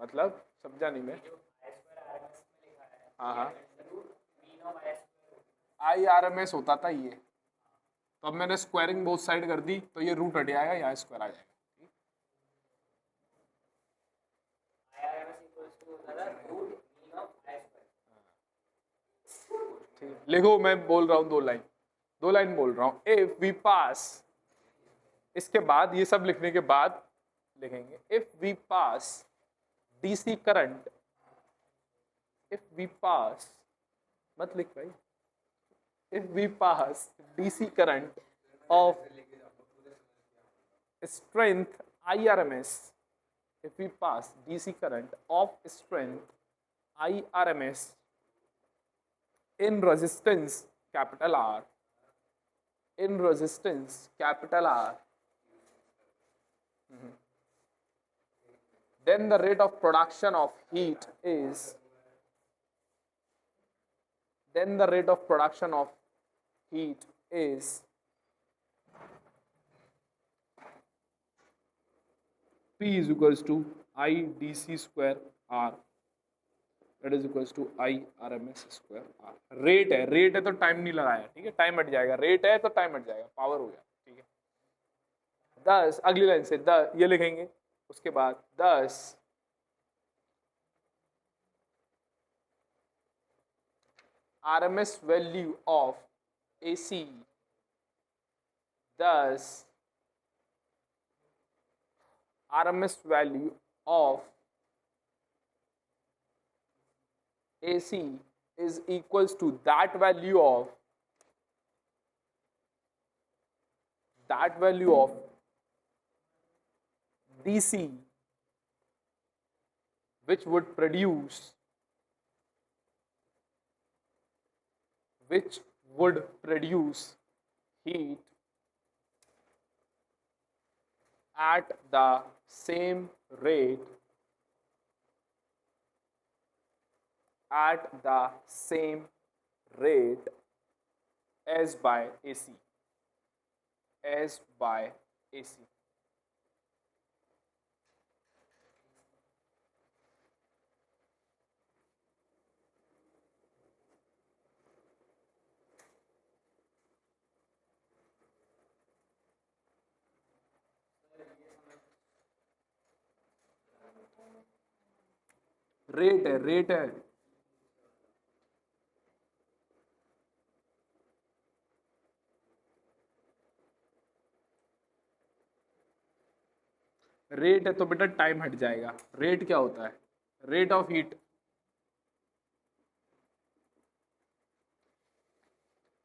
मतलब समझा नहीं मैं। हाँ हाँ, IRMS होता था ये, तो अब मैंने स्क्वायरिंग बोथ साइड कर दी तो ये रूट हट जाएगा, यहाँ स्क्वायर आ जाएगा। ठीक, लिखो, मैं बोल रहा हूँ 2 लाइन, 2 लाइन बोल रहा हूँ। इफ वी पास, इसके बाद ये सब लिखने के बाद लिखेंगे, if we pass DC current, if we pass, मत लिख भाई, if we pass DC current of strength IRMS, if we pass DC current of strength IRMS in resistance capital R, in resistance capital R, then the rate of production of heat is, then the rate of production of heat is P is equals to I DC square R, that is equals to IRMS square R। Rate है, rate है तो time नहीं लगाया, ठीक है, time हट जाएगा, rate है तो टाइम हट जाएगा, पावर हो गया। ठीक है, 10, अगली लाइन से 10 ये लिखेंगे, उसके बाद 10 RMS value of AC, 10 RMS value of AC is equals to that value of that value of DC which would produce heat at the same rate as by AC. Rate है तो बेटा time हट जाएगा। Rate क्या होता है? Rate of heat.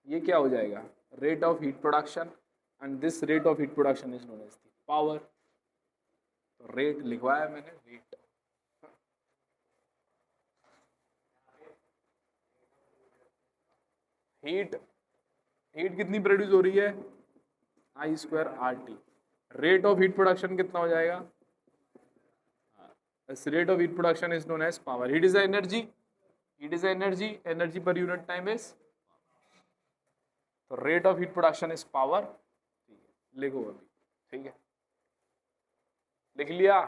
ये क्या हो जाएगा? Rate of heat production, and this rate of heat production is known as the power. तो रेट लिखवाया मैंने, रेट। हीट कितनी प्रोड्यूस हो रही है? I square RT। Rate of heat production कितना हो जाएगा? Rate of heat production is known as power. Heat is energy, energy per unit time is. तो rate of heat production is power. लिखो अभी, ठीक है, लिख लिया?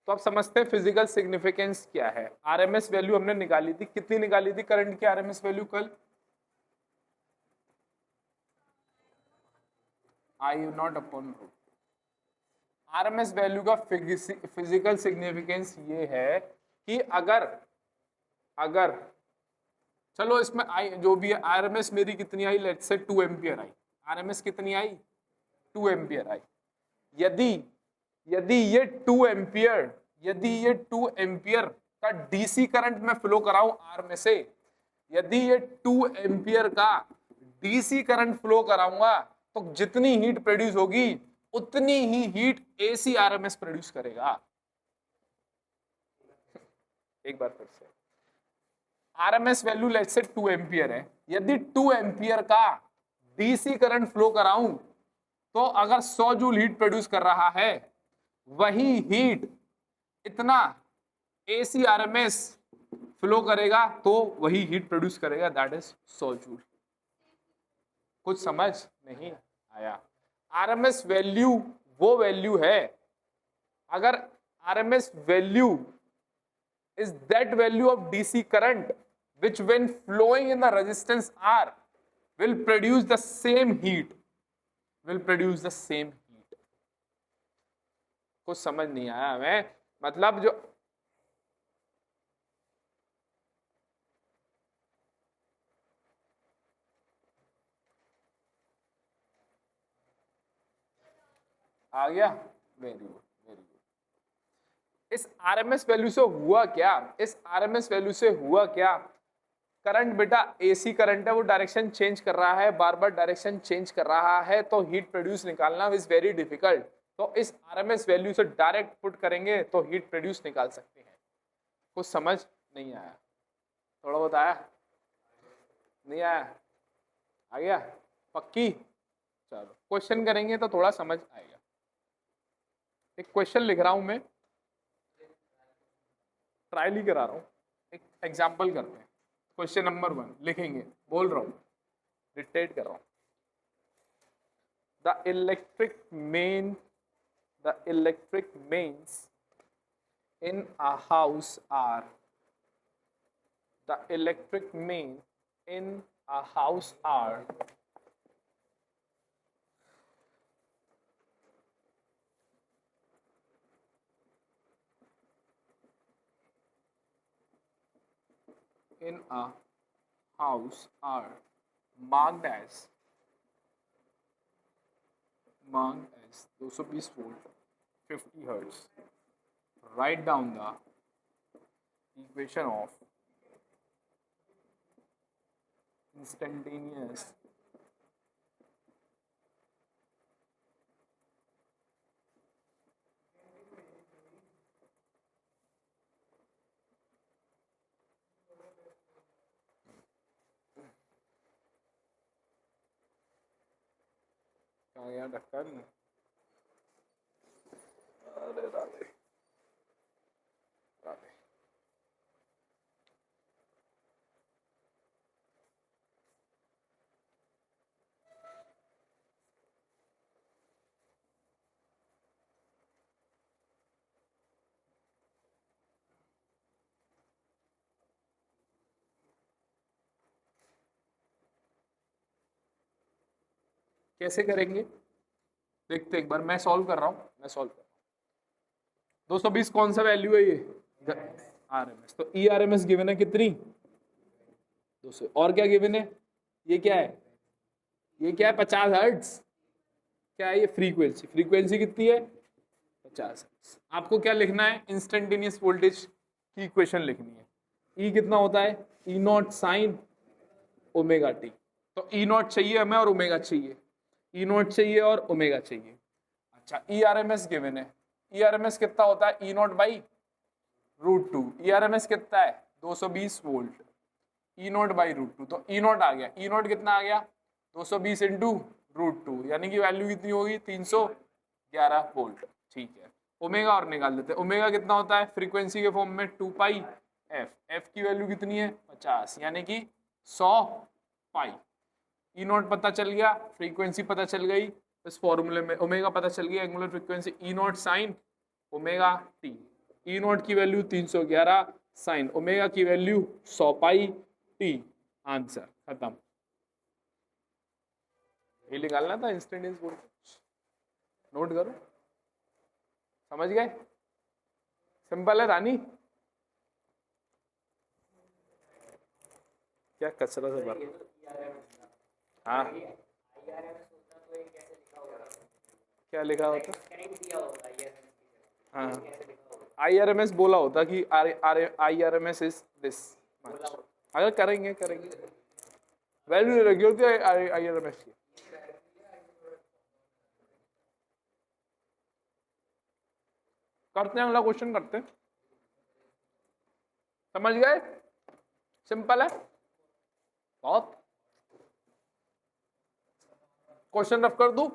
तो आप समझते हैं फिजिकल सिग्निफिकेंस क्या है। आरएमएस वैल्यू हमने निकाली थी, कितनी निकाली थी करंट की आरएमएस वैल्यू कल? I naught upon root. RMS value का फिजिकल सिग्निफिकेंस ये है कि अगर चलो इसमें आई जो भी है, आरएमएस मेरी कितनी आई? Let's say 2 ampere I. RMS कितनी आई? 2 एम्पियर आई। यदि ये 2 एम्पियर का डीसी करंट मैं फ्लो कराऊं आर में से, यदि ये 2 एम्पियर का डीसी करंट फ्लो कराऊंगा तो जितनी हीट प्रोड्यूस होगी उतनी ही हीट एसी आरएमएस प्रोड्यूस करेगा। एक बार फिर से, RMS value let's say 2 ampere है। यदि 2 एम्पियर का डीसी करंट फ्लो कराऊं तो अगर 100 जूल हीट प्रोड्यूस कर रहा है, वही हीट इतना एसी आरएमएस फ्लो करेगा तो वही हीट प्रोड्यूस करेगा, दैट इज 100 जूल। कुछ समझ नहीं आया? आरएमएस वैल्यू वो वैल्यू है, अगर RMS value is that value of DC current which when flowing in the resistance R will produce the same heat, कुछ समझ नहीं आया हमें? मतलब जो आ गया? Very good, very good. इस आरएमएस वैल्यू से हुआ क्या? करंट बेटा एसी करंट है, वो डायरेक्शन चेंज कर रहा है, बार बार डायरेक्शन चेंज कर रहा है, तो हीट प्रोड्यूस निकालना इज वेरी डिफिकल्ट। तो इस आरएमएस वैल्यू से डायरेक्ट पुट करेंगे तो हीट प्रोड्यूस निकाल सकते हैं। कुछ समझ नहीं आया? थोड़ा बहुत आया? नहीं आया? आ गया? पक्की? चलो क्वेश्चन करेंगे तो थोड़ा समझ आएगा। एक क्वेश्चन लिख रहा हूं मैं, ट्रायल ही करा रहा हूं, एक एग्जाम्पल करते हैं। क्वेश्चन नंबर 1 लिखेंगे, बोल रहा हूं, डिक्टेट कर रहा हूं। The electric mains in a house are, the electric main in a house are in a house are marked as 220 volt 50 hertz. Write down the equation of instantaneous क्या यार रखा नहीं। अरे राधे राधे। कैसे करेंगे देखते एक बार। मैं सॉल्व कर रहा हूँ, 220 कौन सा वैल्यू है ये आरएमएस। तो ई आरएमएस गिवन है कितनी 200। और क्या गिवन है, ये क्या है, ये क्या है 50 हर्ट्ज। क्या है ये फ्रीक्वेंसी, फ्रीक्वेंसी कितनी है 50 हर्ट्ज। आपको क्या लिखना है, इंस्टेंटेनियस वोल्टेज की इक्वेशन लिखनी है। ई कितना होता है, E nought sine omega T. तो ई नॉट चाहिए हमें और ओमेगा चाहिए, ई नॉट चाहिए और ओमेगा चाहिए। अच्छा E R M S given है, ई आर एम एस कितना होता है E naught by root two. E R M S कितना है 220 volt, E naught by root two. तो ई नॉट आ गया, ई नॉट कितना आ गया 220 इंटू रूट टू, यानी कि वैल्यू कितनी होगी 311 वोल्ट। ठीक है, ओमेगा और निकाल देते हैं। ओमेगा कितना होता है फ्रीक्वेंसी के फॉर्म में 2 पाई एफ, एफ की वैल्यू कितनी है 50, यानी कि 100 पाई। ई नॉट पता चल गया, फ्रीक्वेंसी पता चल गई इस फॉर्मूले में, ओमेगा पता चल गया एंगुलर फ्रीक्वेंसी ई नॉट साइन ओमेगा टी। ई नॉट की वैल्यू 311, साइन ओमेगा की वैल्यू 100 पाई टी। आंसर खत्म। ये निकालना था इंस्टेंटेनियस वोल्टेज, नोट करो, समझ गए, सिंपल है रानी। क्या कचरा से भर, हाँ क्या लिखा होता, हाँ आई आर एम एस बोला होता कि I R M S is this. अगर करेंगे वैल्यू लगी होती है आई आर एम एस की। करते हैं अगला क्वेश्चन करते हैं, समझ गए, सिंपल है बहुत। क्वेश्चन रफ कर दूं,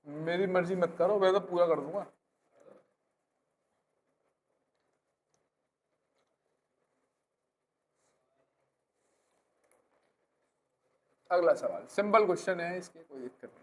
मेरी मर्जी मत करो, मैं तो पूरा कर दूंगा। अगला सवाल सिंपल क्वेश्चन है, इसके कोई दिक्कत नहीं।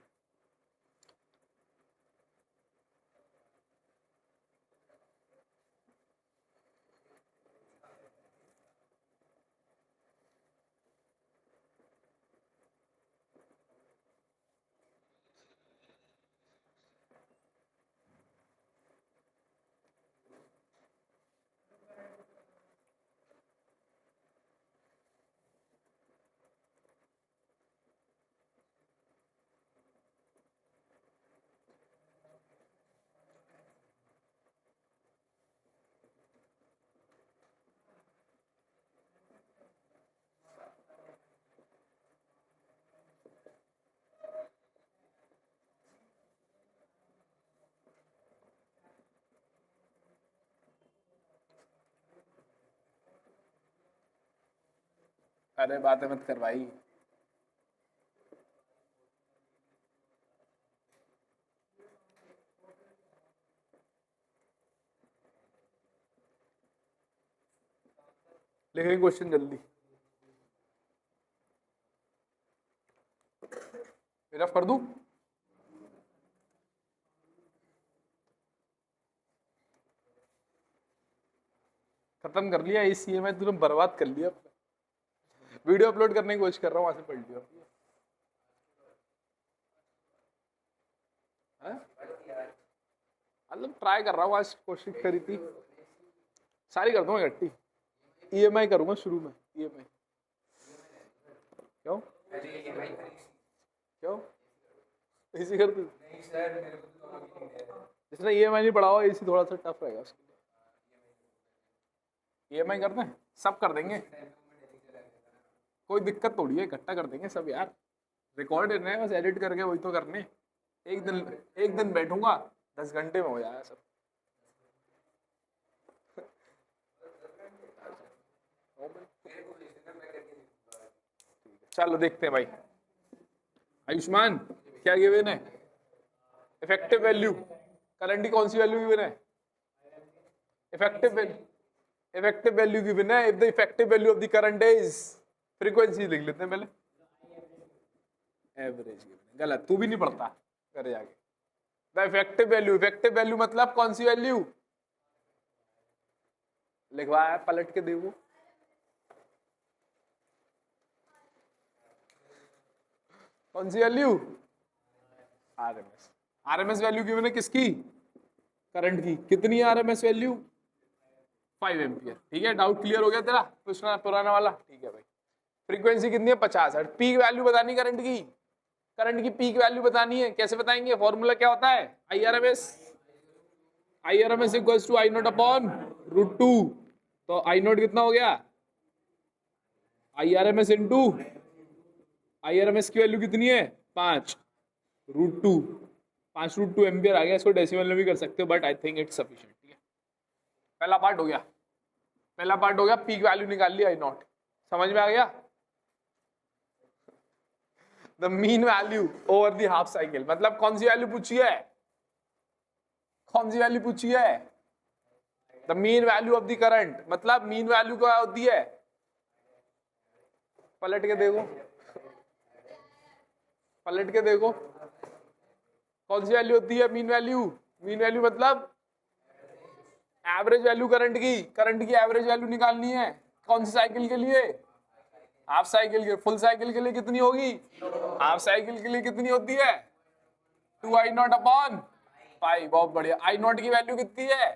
अरे बातें मत कर भाई, लिखेंगे क्वेश्चन जल्दी, रफ कर दूं। खत्म कर लिया इसी में, तुमने बर्बाद कर लिया। वीडियो अपलोड करने की कोशिश कर रहा हूँ, वहां से पढ़ लिया। मतलब ट्राई कर रहा हूँ, आज कोशिश करी थी, सारी कर दूंगा इकट्ठी। ईएमआई करूंगा शुरू में, ईएमआई। क्यों अरे ये भाई खरीद क्यों इसी कर दू? नहीं सर मेरे को तो दोनों की नीड है। जिसने ईएमआई नहीं पढ़ा हुआ इसी थोड़ा सा टफ रहेगा उसके लिए। ईएमआई करते हैं, सब कर देंगे, कोई दिक्कत थोड़ी है, इकट्ठा कर देंगे सब यार। रिकॉर्ड है बस एडिट करके वही तो करने। एक दिन बैठूंगा 10 घंटे में हो जाएगा सब। चलो देखते हैं भाई। आयुष्मान क्या गिवन है? इफेक्टिव वैल्यू करंट की कौन सी वैल्यू गिवन है? इफेक्टिव वैल्यू गिवन है। If the effective value of the current is, frequency लिख लेते हैं पहले, एवरेज गिवन। गलत, तू भी नहीं पढ़ता करे जाके। द इफेक्टिव वैल्यू मतलब कौन सी वैल्यू लिखवाया है, पलट के देखो। कौन सी वैल्यू? आरएमएस वैल्यू गिवन है किसकी? करंट की। कितनी है आरएमएस वैल्यू? 5 एम्पियर। ठीक है, डाउट क्लियर हो गया तेरा पुराना वाला? ठीक है भाई। फ्रीक्वेंसी कितनी है? 50 हर्ट्ज। पीक वैल्यू बतानी करंट की, करंट की पीक वैल्यू बतानी है। कैसे बताएंगे? फॉर्मूला क्या होता है? IRMS equals to I0 upon √2। तो I0 कितना हो गया? IRMS इंटू IRMS की वैल्यू कितनी है? 5 √2। 5 √2 एम्पियर आ गया। इसको डेसिमल में भी कर सकते हो but I think it's sufficient. ठीक है, पहला पार्ट हो गया। पीक वैल्यू निकाल लिया I0। समझ में आ गया? The mean value over the half cycle मतलब कौन सी वैल्यू पूछी है? The mean value of the current मतलब मीन वैल्यू क्या होती है? पलट के देखो कौन सी वैल्यू होती है मीन वैल्यू? मीन वैल्यू मतलब एवरेज वैल्यू करंट की एवरेज वैल्यू निकालनी है। कौन सी साइकिल के लिए? हाफ साइकिल के। फुल साइकिल के लिए कितनी होगी? हाफ साइकिल के लिए कितनी होती है? 2I0 upon pi. बहुत बढ़िया। I0 की वैल्यू कितनी है?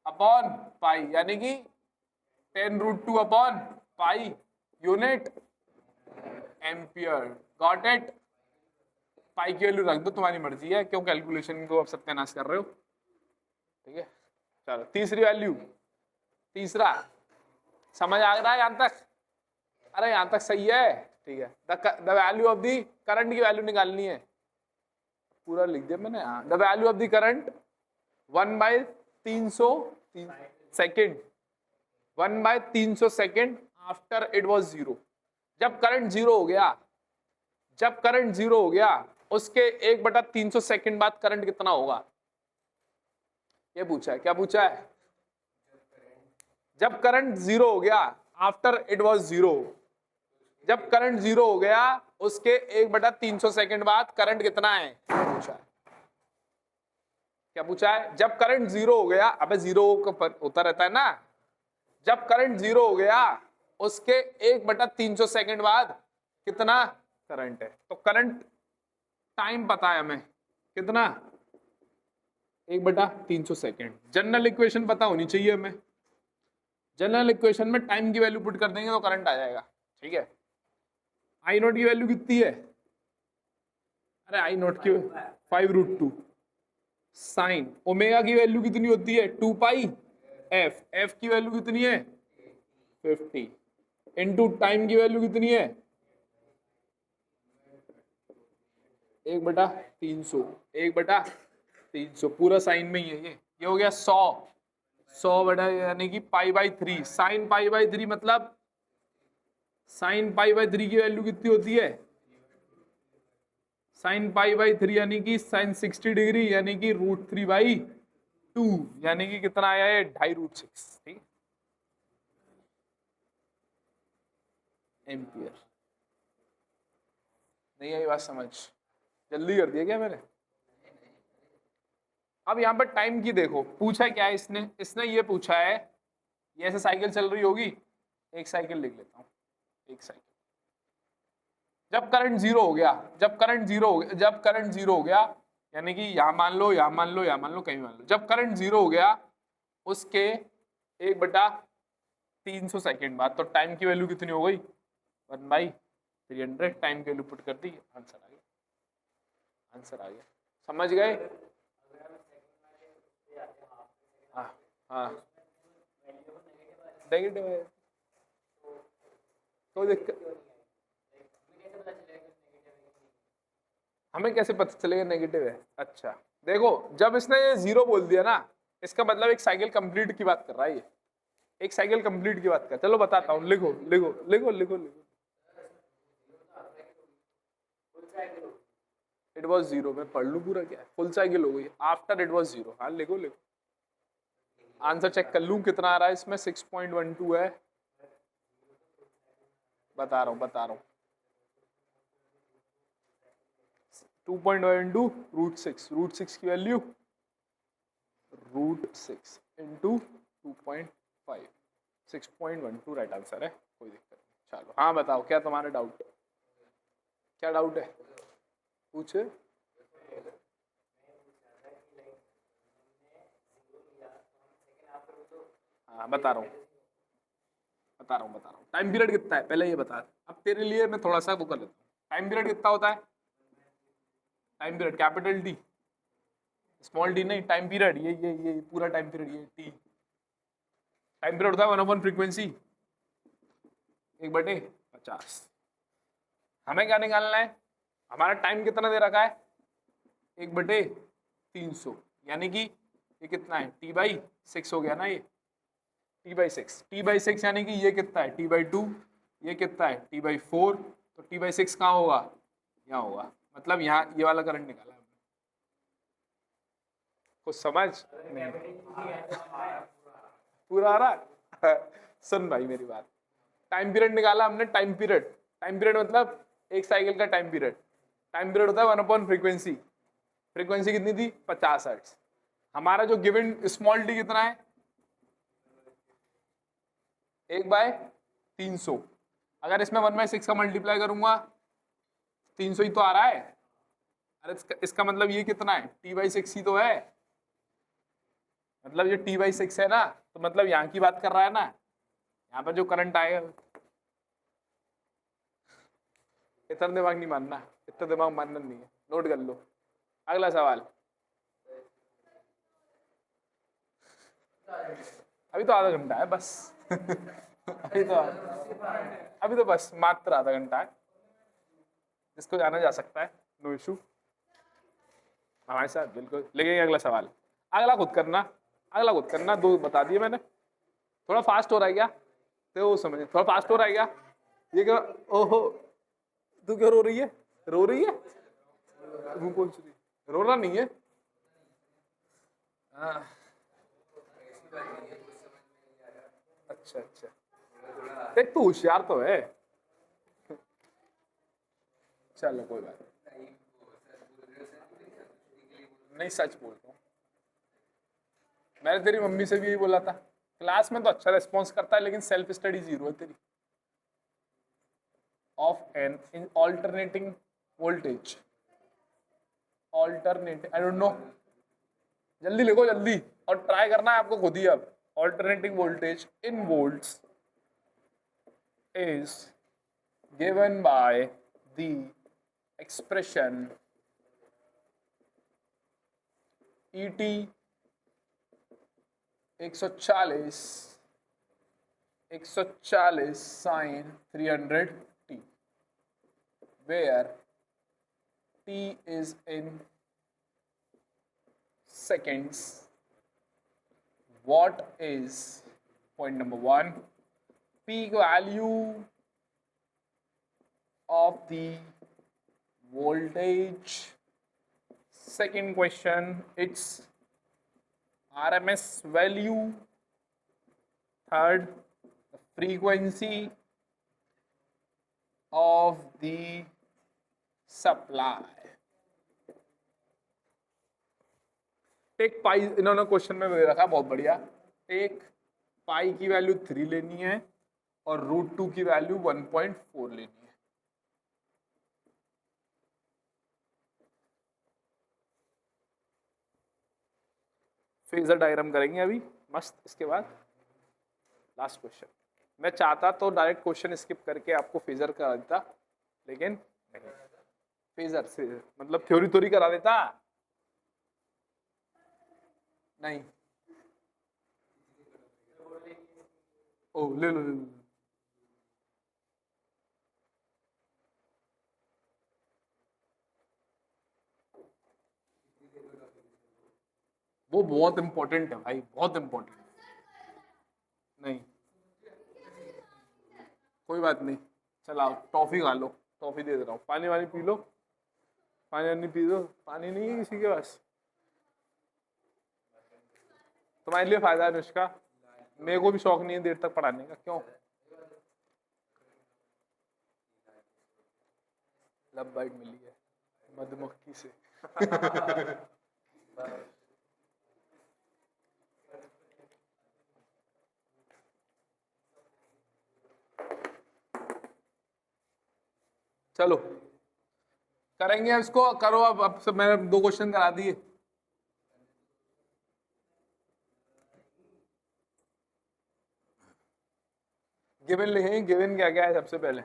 अपॉन पाई, यानी कि 10 √2 upon pi unit ampere. Got it? Pi की वैल्यू रख दो, तुम्हारी मर्जी है, क्यों कैलकुलेशन को अब सत्यानाश कर रहे हो। ठीक है, चलो तीसरा समझ आ रहा है यहां तक? अरे यहां तक सही है। ठीक है, the value of the current की वैल्यू निकालनी है। पूरा लिख दिया मैंने। The value of the current 1/300 second 1/300 second after it was 0। जब करंट जीरो हो गया उसके 1/300 सेकेंड बाद करंट कितना होगा? ये पूछा है। क्या पूछा है? जब करंट जीरो हो गया आफ्टर इट वाज 0। जब करंट जीरो हो गया उसके 1/300 सेकेंड बाद करंट कितना है? पूछा है। क्या पूछा है? जब करंट जीरो हो गया, अबे जीरो होता रहता है ना। जब करंट जीरो हो गया उसके 1/300 सेकेंड बाद कितना करंट है? तो करंट टाइम पता है हमें कितना? 1/300 सेकेंड। जनरल इक्वेशन पता होनी चाहिए हमें। जनरल इक्वेशन में टाइम की वैल्यू पुट कर देंगे तो करंट आ जाएगा। ठीक है, I0 की वैल्यू कितनी है? अरे I0 की 5 √2 साइन। ओमेगा की वैल्यू कितनी होती है? 2 पाई f। f की वैल्यू कितनी है? 50 इंटू टाइम की वैल्यू कितनी है? 1/300 पूरा साइन में ही है। ये हो गया 100 बटा यानी कि π/3 साइन π/3 मतलब साइन π/3 की वैल्यू कितनी होती है? साइन π/3 यानी कि साइन 60 डिग्री यानी कि √3/2 यानी कि कितना आया है? 2.5 √6। ठीक एम्पियर। नहीं आई बात समझ? जल्दी कर दिया क्या मैंने? अब यहाँ पर टाइम की देखो, पूछा क्या है इसने ये पूछा है, ये ऐसे साइकिल चल रही होगी। एक साइकिल लिख लेता हूँ, एक साइकिल। जब करंट जीरो हो गया यानी कि यहाँ मान लो कहीं मान लो, जब करंट जीरो हो गया उसके 1/300 सेकेंड बाद, तो टाइम की वैल्यू कितनी हो गई 1/300। टाइम की वैल्यू पुट कर दी, आंसर आ गया, आंसर आ गया। समझ गए? हाँ हाँ, नेगेटिव है तो दिक्कत, हमें कैसे पता चलेगा नेगेटिव है? अच्छा देखो, जब इसने ये 0 बोल दिया ना, इसका मतलब एक साइकिल कंप्लीट की बात कर रहा है ये, एक साइकिल कंप्लीट की बात कर। चलो बताता हूँ, लिखो लिखो लिखो लिखो लिखो। इट वॉज 0, मैं पढ़ लू पूरा, क्या फुल साइकिल हो गई आफ्टर इट वॉज 0। हाँ लिखो लिखो, आंसर चेक कर लूँ कितना आ रहा है इसमें। 6.12 है, बता रहा हूँ बता रहा हूँ। 2.1 √6, √6 की वैल्यू √6 इंटू 2.5, 6.12 राइट आंसर है, कोई दिक्कत नहीं। चलो हाँ बताओ, क्या तुम्हारा डाउट, क्या डाउट है पूछे। हाँ बता रहा हूँ बता रहा हूँ बता रहा हूँ। टाइम पीरियड कितना है पहले ये बता। अब तेरे लिए मैं थोड़ा सा वो कर लेता हूँ। टाइम पीरियड कितना होता है? Time period capital T, small T नहीं, टाइम पीरियड ये पूरा टाइम पीरियड ये टी। टाइम पीरियड होता है 1/, फ्रीक्वेंसी 1/50। हमें क्या निकालना है? हमारा टाइम कितना दे रखा है 1/300, यानी कि ये कितना है T/6 हो गया ना, ये T/6 यानी कि ये कितना है T/2, ये कितना है T/4, तो T/6 कहाँ होगा? यहाँ होगा, मतलब यहाँ ये वाला करंट निकाला हमने। कुछ समझ नहीं पूरा आ रहा है? सुन भाई मेरी बात, टाइम पीरियड निकाला हमने, टाइम पीरियड मतलब एक साइकिल का टाइम पीरियड। टाइम पीरियड होता है 1/, फ्रीक्वेंसी, फ्रीक्वेंसी कितनी थी 50 हर्ट्ज। हमारा जो गिवन स्मॉल डी कितना है 1/300। अगर इसमें 1/6 का मल्टीप्लाई करूंगा 300 ही तो आ रहा है। अरे इसका मतलब ये कितना है T/6 ही तो है, मतलब ये T/6 है ना, तो मतलब यहाँ की बात कर रहा है ना, यहाँ पर जो करंट आएगा। इतना दिमाग नहीं मानना, इतना दिमाग मानना नहीं है, नोट कर लो। अगला सवाल, अभी तो आधा घंटा है बस अभी तो बस मात्र आधा घंटा है, इसको जाना जा सकता है, नो इशू हमारे साथ बिल्कुल। लेकिन अगला सवाल, अगला खुद करना, अगला खुद करना, 2 बता दिए मैंने। थोड़ा फास्ट हो रहा है क्या? तो समझे, थोड़ा फास्ट हो रहा है क्या? ये क्या, ओहो तू क्यों रो रही है? रो रही है? मुंह पोंछ रही, रोना नहीं है। अच्छा अच्छा, देख तू होशियार तो है, चलो कोई बात नहीं, सच बोलता हूँ। मैंने तेरी मम्मी से भी यही बोला था, क्लास में तो अच्छा रिस्पॉन्स करता है लेकिन सेल्फ स्टडी 0 है तेरी। Of an in alternating voltage, alternating I don't know, जल्दी लिखो जल्दी, और ट्राई करना है आपको खुद ही। अब alternating voltage in volts is given by the expression ET 140 sin 300t, where t is in seconds. What is, point number 1, peak value of the voltage? Second question, its RMS value. Third, the frequency of the supply. Take pi, इन्होंने question में दे रखा बहुत बढ़िया। Take पाई की value 3 लेनी है और √2 की वैल्यू 1.4 लेनी है। फेजर डायग्राम करेंगे अभी मस्त, इसके बाद लास्ट क्वेश्चन। मैं चाहता तो डायरेक्ट क्वेश्चन स्किप करके आपको फेजर करा देता, लेकिन नहीं, फेजर से मतलब थ्योरी करा देता नहीं। ओ ले लो। वो बहुत इंपॉर्टेंट है भाई, बहुत इंपॉर्टेंट। नहीं कोई बात नहीं, चलाओ टॉफी खा लो, टॉफी दे रहा हूँ। पानी वानी पी लो, पानी वानी पी लो। पानी नहीं है किसी के पास? तुम्हारे लिए फायदा है अनुष्का, मेरे को भी शौक नहीं है देर तक पढ़ाने का। क्यों? लव बाइट मिली है मधुमक्खी से। चलो करेंगे इसको, करो अब सब। मैंने 2 क्वेश्चन करा दिए। गिवन लिखेंगे, गिवन क्या क्या है सबसे पहले।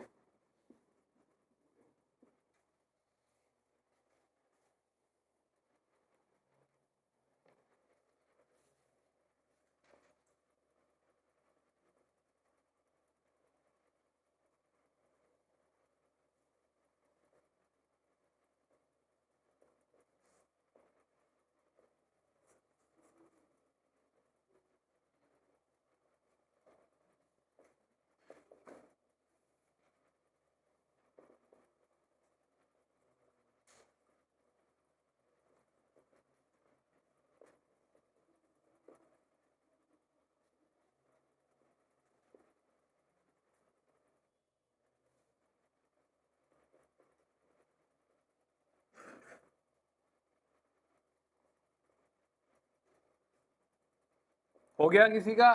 हो गया किसी का?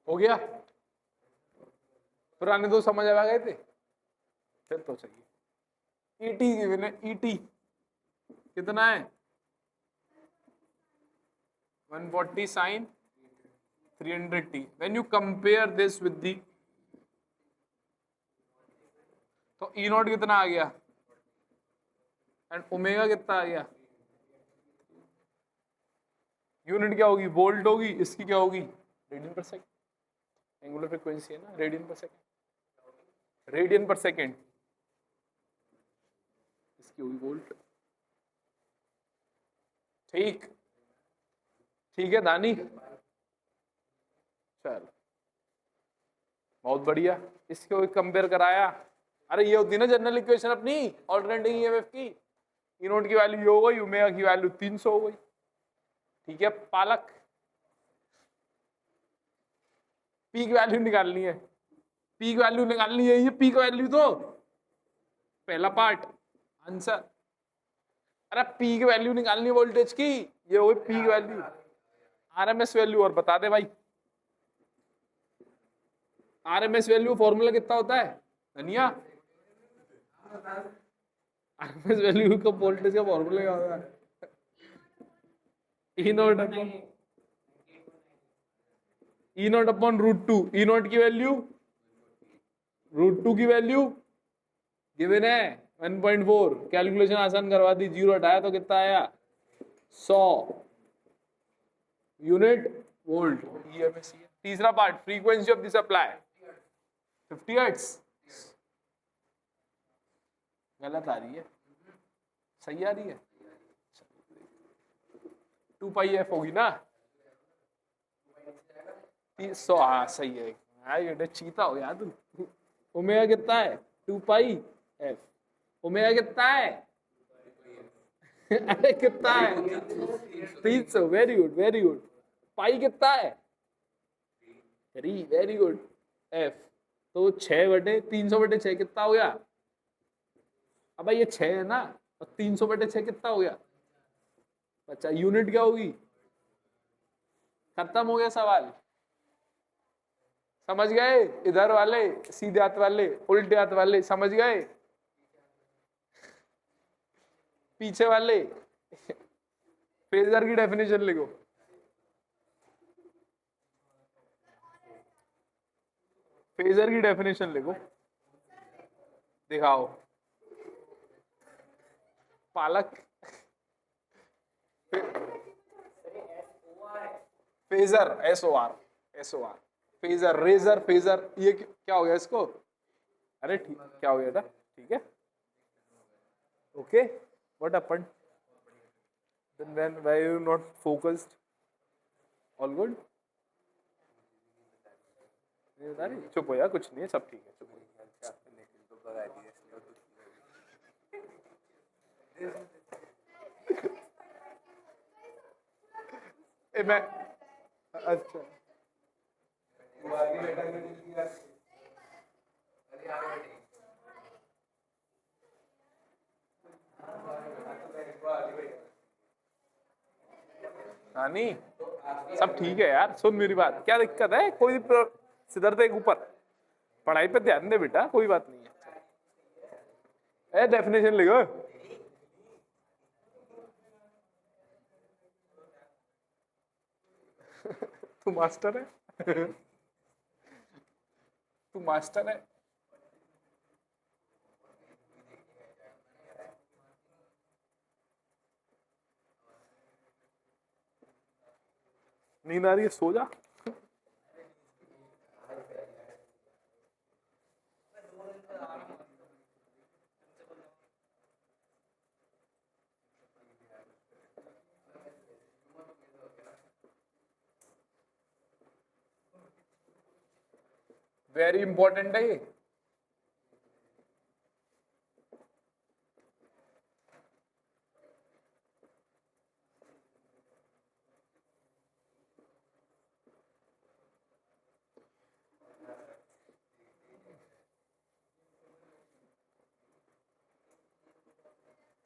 हो गया? पुराने 2 समझ आ गए थे? फिर तो चाहिए। ईटी गिवन है, ईटी कितना है? 140 sin 300t। when you compare this with the, तो ई नॉट कितना आ गया एंड ओमेगा कितना आ गया? यूनिट क्या होगी? वोल्ट होगी। इसकी क्या होगी? रेडियन पर सेकंड। एंगुलर फ्रीक्वेंसी है ना, रेडियन पर सेकंड, रेडियन पर सेकंड। इसकी होगी वोल्ट। ठीक ठीक है दानी, चल बहुत बढ़िया। इसको कंपेयर कराया। अरे ये होती ना जनरल इक्वेशन अपनी ऑल्टरनेटिंग ईएमएफ की। ई नोट की वैल्यू ये हो गई, ओमेगा की वैल्यू 300 हो गई। ठीक है पालक, पीक वैल्यू निकालनी है, पीक वैल्यू निकालनी है। ये पीक वैल्यू तो पहला पार्ट आंसर। अरे पीक वैल्यू निकालनी है वोल्टेज की, ये हो गई पीक वैल्यू। आरएमएस वैल्यू और बता दे भाई, आरएमएस वैल्यू फॉर्मूला कितना होता है धनिया? आरएमएस वैल्यू का वोल्टेज का फॉर्मूला क्या होता है? E naught upon E naught upon √2। E naught की वैल्यू √2 की वैल्यू गिवन है 1.4। कैलकुलेशन आसान करवा दी। 0 हटाया तो कितना आया? 100 यूनिट वोल्ट। ईएमएस। तीसरा part frequency of the supply 50 hertz. गलत आ रही है, सही आ रही है? 2 पाई एफ होगी ना? 300। हाँ सही है। ये चीता हो गया तू। ओमेगा कितना है? 2 पाई एफ। ओमेगा कितना है? अरे कितना है? 300। Very good very good. Pi कितना है? 3। Very good. एफ तो 6/300/6 कितना हो गया? अब ये 6 है ना, और 300/6 कितना हो गया? अच्छा, यूनिट क्या होगी? खत्म हो गया सवाल। समझ गए? इधर वाले सीधे हाथ वाले, उल्टे हाथ वाले समझ गए? पीछे वाले फेजर की डेफिनेशन लिखो। फेजर की डेफिनेशन लिखो, दिखाओ। पालक। Phasor SOR phasor, razor, phasor, ये क्या हो गया इसको? अरे ठीक, क्या हो गया था? ठीक है, okay. What happened? then why you not focused? all good? ये बता रही? चुप हो यार, कुछ नहीं है, सब ठीक है, चुप हो। मैं अच्छा नानी, सब ठीक है यार, सुन मेरी बात, क्या दिक्कत है? कोई सिधर देख ऊपर, पढ़ाई पे ध्यान दे बेटा, कोई बात नहीं है। ए डेफिनेशन लिखो। तू मास्टर है। तू मास्टर है। नींद आ रही है, सो जा। वेरी इंपॉर्टेंट है ये।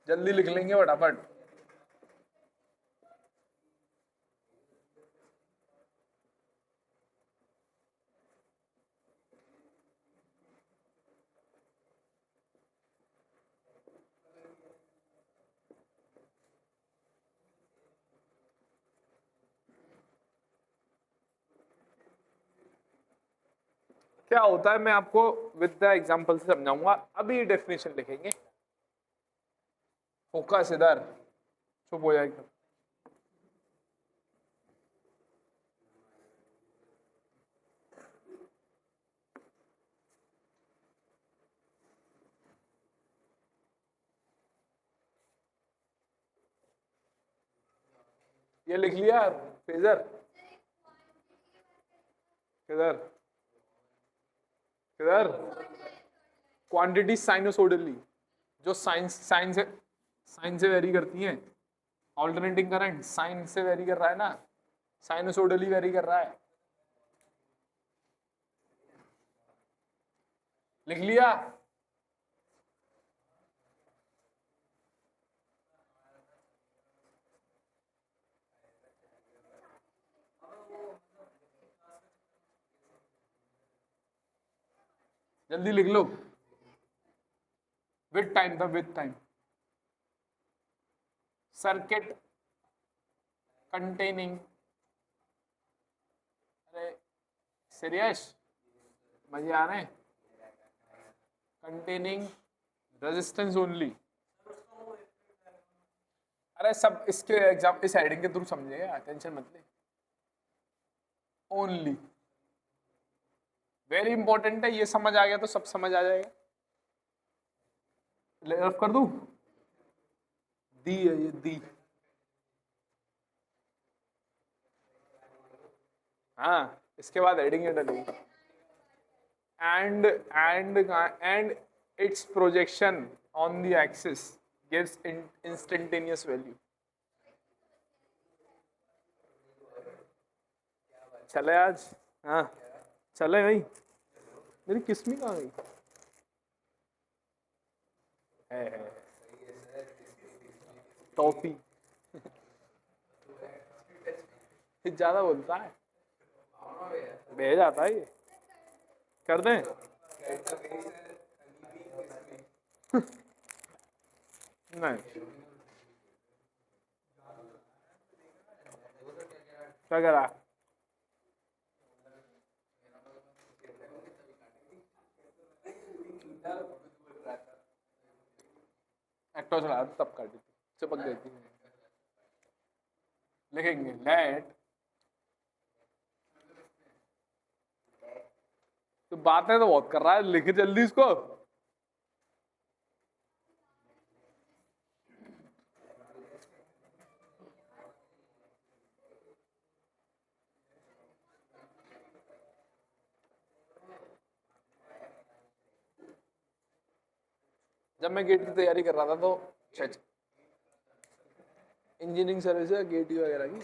जल्दी लिख लेंगे फटाफट। क्या होता है मैं आपको विद द एग्जांपल से समझाऊंगा। अभी डेफिनेशन लिखेंगे। फोकस इधर, चुप हो जाएगा। ये लिख लिया फेजर? किधर किधर? क्वांटिटी साइनोसोडली, जो साइन से वेरी करती हैं। ऑल्टरनेटिंग करंट साइन से वेरी कर रहा है ना, साइनोसोडली वेरी कर रहा है। लिख लिया? जल्दी लिख लो। विद टाइम था, विद टाइम। सर्किट कंटेनिंग, अरे सीरियस, मजे आ रहे हैं? Containing resistance only. अरे सब इसके एग्जाम इस हेडिंग के थ्रू समझेगा, टेंशन मत ले। ओनली वेरी इंपॉर्टेंट है, ये समझ आ गया तो सब समझ आ जाएगा। रफ कर दूं? दी है ये, दी। हाँ, इसके बाद हेडिंग है डलेगी। And its projection on the axis gives instantaneous value. चले आज, हाँ चले भाई। मेरी किस्मी कहाँ गई? है टॉफी। ज्यादा बोलता है, भेज जाता है ये। कर दें? नहीं, क्या करा? एक्टो चला तब कर देती, चिपक गई थी। लिखेंगे लेट, तो बातें तो बहुत कर रहा है, लिखे जल्दी इसको। जब मैं गेट की तैयारी कर रहा था तो इंजीनियरिंग सर्विस है गेट वगैरह की,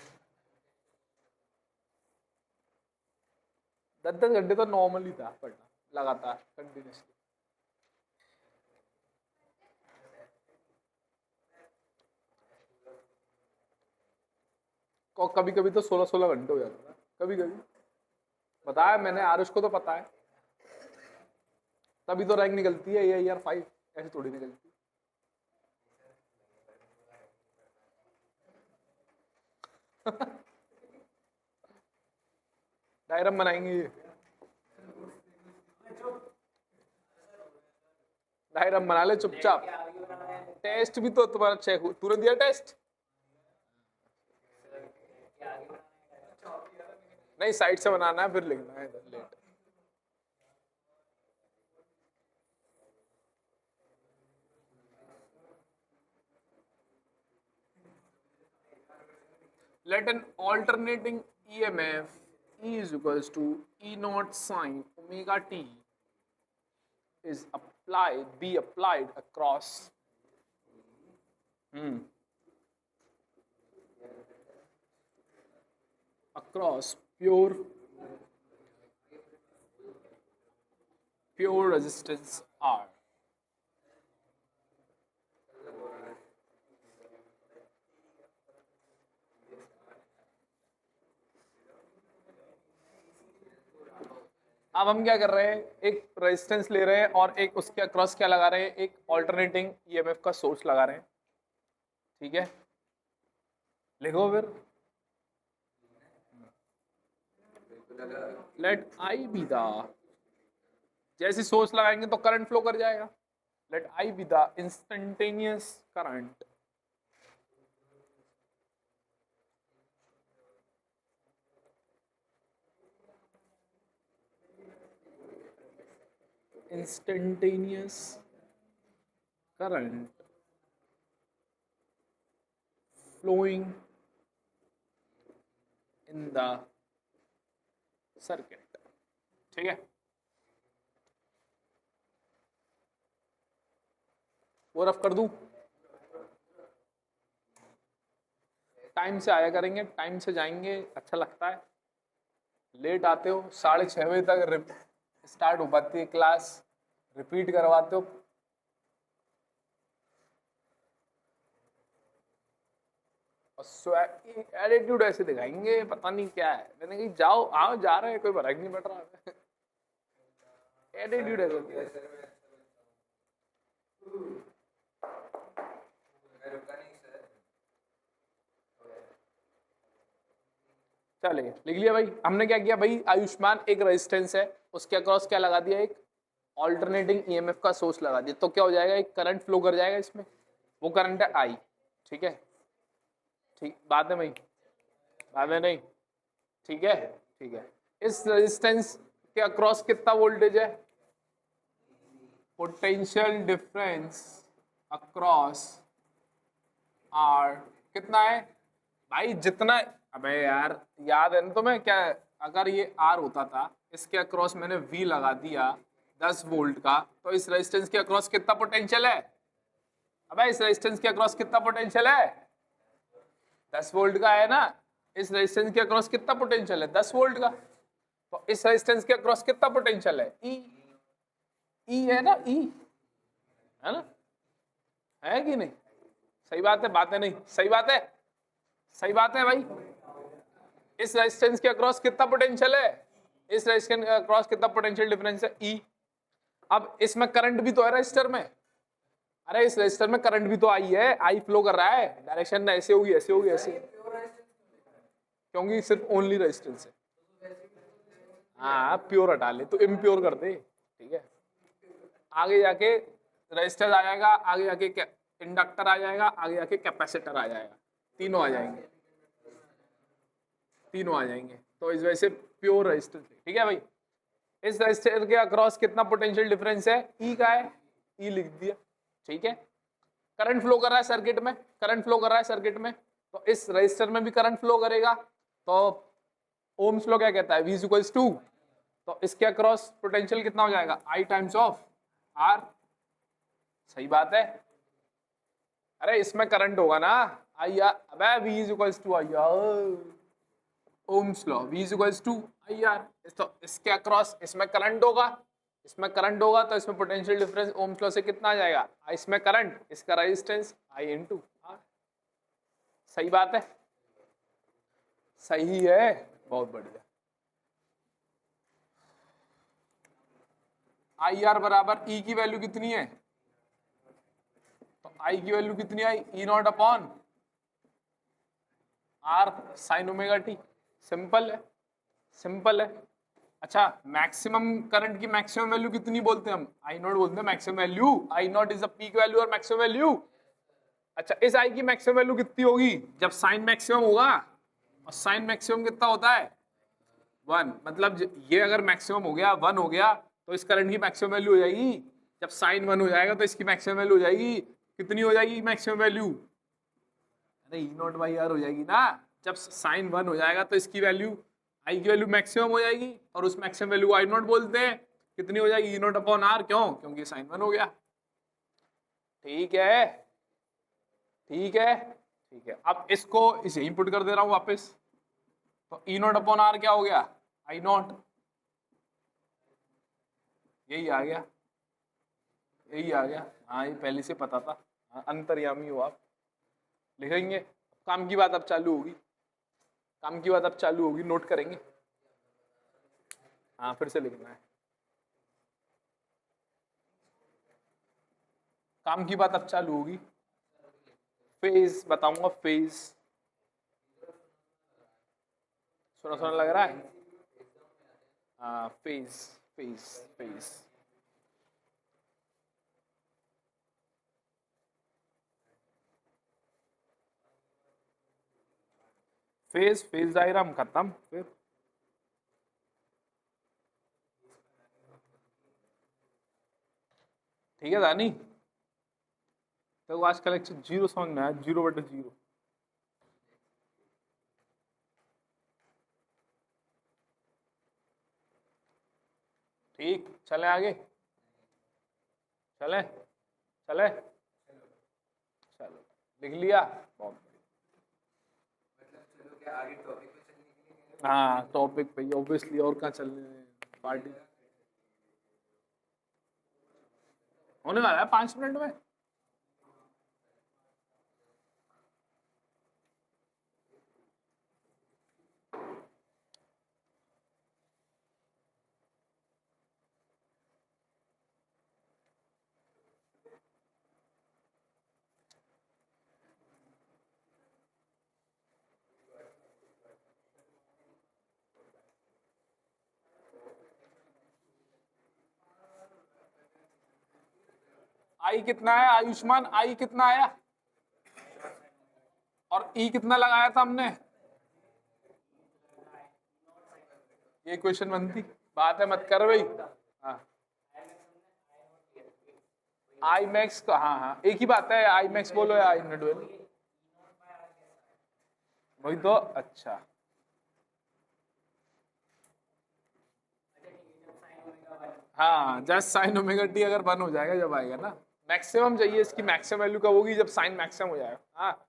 10-10 घंटे तो नॉर्मल ही था पढ़ना लगातार कंटिन्यूसली। और कभी कभी तो 16-16 घंटे हो जाता था, कभी कभी। बताया मैंने, आरुष को तो पता है। तभी तो रैंक निकलती है AIR 5, ऐसे थोड़ी निकलती। डायग्राम बनाएंगे ये, डायग्राम बना ले चुपचाप। टेस्ट भी तो तुम्हारा चेक हो, तूने दिया टेस्ट? नहीं, साइड से बनाना है फिर लिखना है late. Let an alternating EMF E is equals to E naught sine omega t is be applied across across pure resistance R. अब हम क्या कर रहे हैं, एक रेजिस्टेंस ले रहे हैं और एक उसके अक्रॉस क्या लगा रहे हैं, एक ऑल्टरनेटिंग ईएमएफ का सोर्स लगा रहे हैं। ठीक है, लिखो फिर। लेट आई बी द, जैसे सोर्स लगाएंगे तो करंट फ्लो कर जाएगा। Let I be the instantaneous current instantaneous current flowing in the circuit। ठीक है, वो रफ कर दूं? टाइम से आया करेंगे, टाइम से जाएंगे, अच्छा लगता है। लेट आते हो, 6:30 बजे तक स्टार्ट हो पाती है क्लास, रिपीट करवाते हो। एटीट्यूड ऐसे दिखाएंगे, पता नहीं क्या है। मैंने कही जाओ, आओ, जा रहे हैं, कोई फर्क नहीं पड़ रहा। एटीट्यूड ऐसे। चले, लिख लिया भाई। हमने क्या किया भाई, आयुष्मान एक रेजिस्टेंस है, उसके अक्रॉस क्या लगा दिया, एक ऑल्टरनेटिंग ईएमएफ का सोर्स लगा दिया। तो क्या हो जाएगा, एक करंट फ्लो कर जाएगा इसमें, वो करंट है आई। ठीक है, ठीक बात है भाई, बात है नहीं? ठीक है, ठीक है। इस रेजिस्टेंस के अक्रॉस कितना वोल्टेज है? पोटेंशियल डिफरेंस अक्रॉस आर कितना है भाई? जितना, अबे यार याद है ना तुम्हें क्या, अगर ये आर होता था, इसके अक्रॉस मैंने वी लगा दिया 10 वोल्ट का, तो इस रेजिस्टेंस के अक्रॉस कितना पोटेंशियल है? अबे इस रेजिस्टेंस के अक्रॉस कितना पोटेंशियल है? 10 वोल्ट का है ना। इस रेजिस्टेंस के अक्रॉस कितना पोटेंशियल है? 10 वोल्ट का। तो इस रेजिस्टेंस के अक्रॉस कितना पोटेंशियल है? ई है ना, ई है ना, है कि नहीं? सही बात है, बात है नहीं, सही बात है, सही बात है भाई। इस रेजिस्टेंस के अक्रॉस कितना पोटेंशियल है? इस रेजिस्टेंस के अक्रॉस कितना पोटेंशियल डिफरेंस है? ई। अब इसमें करंट भी तो है रजिस्टर में। अरे इस रजिस्टर में करंट भी तो आई है, आई फ्लो कर रहा है, डायरेक्शन ऐसे होगी, ऐसे होगी, ऐसे, क्योंकि सिर्फ ओनली रेजिस्टेंस है। हाँ प्योर हटा ले तो इम्प्योर कर दे, ठीक है। आगे जाके रेजिस्टर आ जाएगा, आगे जाके इंडक्टर आ जाएगा, आगे जाके कैपेसिटर आ जाएगा, तीनों आ जाएंगे, तीनों आ जाएंगे। तो इस वजह से प्योर रेजिस्टर, ठीक है भाई। इस रेजिस्टर के अक्रॉस कितना पोटेंशियल डिफरेंस है? ई का है, ई लिख दिया, ठीक है। करंट फ्लो कर रहा है सर्किट में, करंट फ्लो कर रहा है सर्किट में, तो इस रेजिस्टर में भी करंट फ्लो करेगा। तो ओम्स लॉ क्या कहता है? V इक्वल्स टू, तो इसके अक्रॉस पोटेंशियल कितना हो जाएगा? I times of R। सही बात है। अरे इसमें करंट होगा ना, आई आर। अबे V equals to I R, Ohm's law, V equals to I R. तो इसके अक्रॉस इसमें करंट होगा, इसमें करंट होगा, तो इसमें पोटेंशियल डिफरेंस ओम्स लॉ से कितना आ जाएगा? इसमें करंट, इसका रेजिस्टेंस, I इंटू आर। सही बात है, सही है, बहुत बढ़िया। आई आर बराबर ई की वैल्यू कितनी है? तो आई की वैल्यू कितनी आई? E naught upon R sine omega T. Simple है, सिंपल है। अच्छा, मैक्सिमम करंट की मैक्सिमम वैल्यू कितनी बोलते हैं हम? आई नॉट बोलते हैं maximum value. I naught is the peak value और मैक्सिमम वैल्यू। अच्छा, इस आई की मैक्सिमम वैल्यू कितनी होगी? जब साइन मैक्सिमम होगा, और साइन मैक्सिमम कितना होता है? 1। मतलब ये अगर मैक्सिमम हो गया, 1 हो गया, तो इस करंट की मैक्सिमम वैल्यू हो जाएगी। जब साइन 1 हो जाएगा तो इसकी मैक्सिमम वैल्यू हो जाएगी, कितनी हो जाएगी मैक्सिमम वैल्यू? अरे ई नॉट बाई आर हो जाएगी ना। जब साइन 1 हो जाएगा तो इसकी वैल्यू, आई की वैल्यू मैक्सिमम हो जाएगी, और उस मैक्सिमम वैल्यू को आई नॉट बोलते हैं। कितनी हो जाएगी? ई नॉट अपॉन आर। क्यों? क्योंकि साइन 1 हो गया। ठीक है, ठीक है, ठीक है। अब इसको इसे ही पुट कर दे रहा हूं वापस। तो ई नॉट अपॉन आर क्या हो गया? आई नॉट। यही आ गया, यही आ गया। हाँ, ये पहले से पता था। हाँ, अंतर्यामी हो आप। लिखेंगे, काम की बात अब चालू होगी, काम की बात अब चालू होगी, नोट करेंगे। हाँ, फिर से लिखना है। काम की बात अब चालू होगी। फेज बताऊंगा, फेज। सुना सुना लग रहा है? हाँ, phase, phase, phase. Phase, phase diagram खत्म। फिर ठीक है दानी, तो आज का लेक्चर 0 समझ में आया, 0/0। ठीक, चले आगे, चले, चले, चलो लिख लिया, बहुत। चलो क्या आगे टॉपिक पे चलने के लिए? हाँ, टॉपिक पे ऑब्वियसली, और कहाँ चलने, पार्टी होने वाला है 5 मिनट में। आई कितना है आयुष्मान? आई कितना आया? और ई कितना लगाया था हमने? ये क्वेश्चन बनती बात है, मत कर भाई। हाँ, आई मैक्स का, हाँ हाँ एक ही बात है, आई मैक्स बोलो या आई नेडवेल, वही तो। अच्छा, हाँ, जस्ट साइन ओमेगा टी अगर 1 हो जाएगा, जब आएगा ना, मैक्सिमम चाहिए, इसकी मैक्सिमम वैल्यू कब होगी? जब साइन मैक्सिमम हो जाएगा। हाँ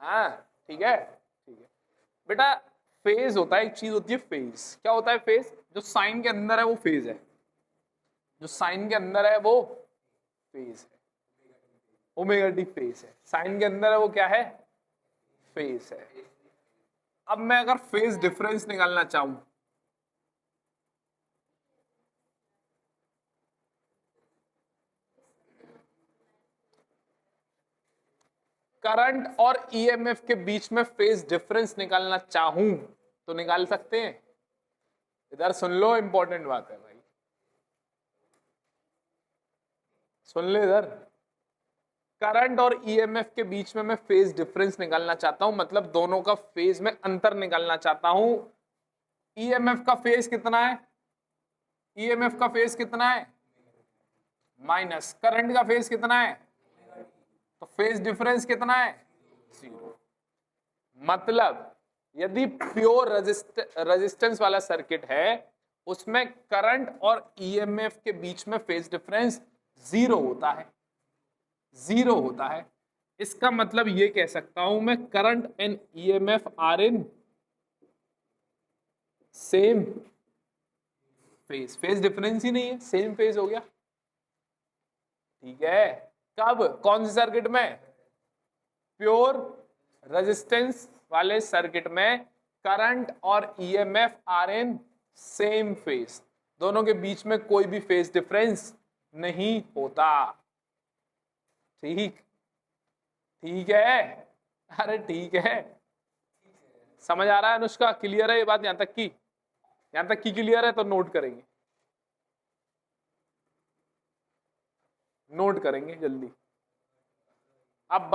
हाँ ठीक है ठीक है बेटा। फेज होता है, एक चीज होती है फेज। क्या होता है फेज? जो साइन के अंदर है वो फेज है, जो साइन के अंदर है वो फेज है। ओमेगा टी फेज है, साइन के अंदर है वो क्या है? फेज है। अब मैं अगर फेज डिफरेंस निकालना चाहूं, करंट और ईएमएफ के बीच में फेज डिफरेंस निकालना चाहूं तो निकाल सकते हैं। इधर सुन लो, इंपॉर्टेंट बात है भाई, सुन ले इधर। करंट और ईएमएफ के बीच में मैं फेज डिफरेंस निकालना चाहता हूं, मतलब दोनों का फेज में अंतर निकालना चाहता हूं। ईएमएफ का फेज कितना है? ईएमएफ का फेज कितना है? माइनस करंट का फेज कितना है? तो फेज डिफरेंस कितना है? 0। मतलब यदि प्योर रेजिस्टेंस वाला सर्किट है उसमें करंट और ईएमएफ के बीच में फेज डिफरेंस 0 होता है, 0 होता है। इसका मतलब ये कह सकता हूं मैं, current and EMF are in same phase. Phase difference ही नहीं है, सेम फेज हो गया। ठीक है, कब? कौन से सर्किट में? प्योर रेजिस्टेंस वाले सर्किट में करंट और EMF are in same phase, दोनों के बीच में कोई भी फेज डिफरेंस नहीं होता। ठीक ठीक है, अरे ठीक है, समझ आ रहा है अनुष्का? क्लियर है ये बात? यहां तक की, यहां तक की क्लियर है तो नोट करेंगे, नोट करेंगे जल्दी। अब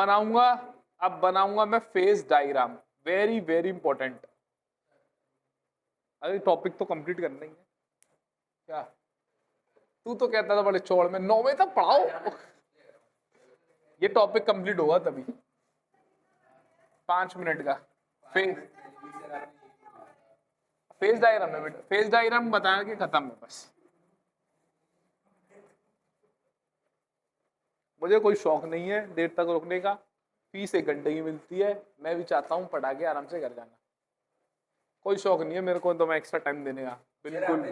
बनाऊंगा मैं phase diagram, very very important. अरे टॉपिक तो कंप्लीट करना ही है क्या? तू तो कहता था बड़े चौड़ में 9 बजे तक पढ़ाओ, ये टॉपिक कंप्लीट होगा तभी। 5 मिनट का फेज डायग्राम है बेटा, फेज डायग्राम बता के खत्म है बस। मुझे कोई शौक नहीं है देर तक रुकने का, फीस 1 घंटे की मिलती है, मैं भी चाहता हूँ पढ़ा के आराम से घर जाना। कोई शौक नहीं है मेरे को तो मैं एक्स्ट्रा टाइम देने का, बिल्कुल।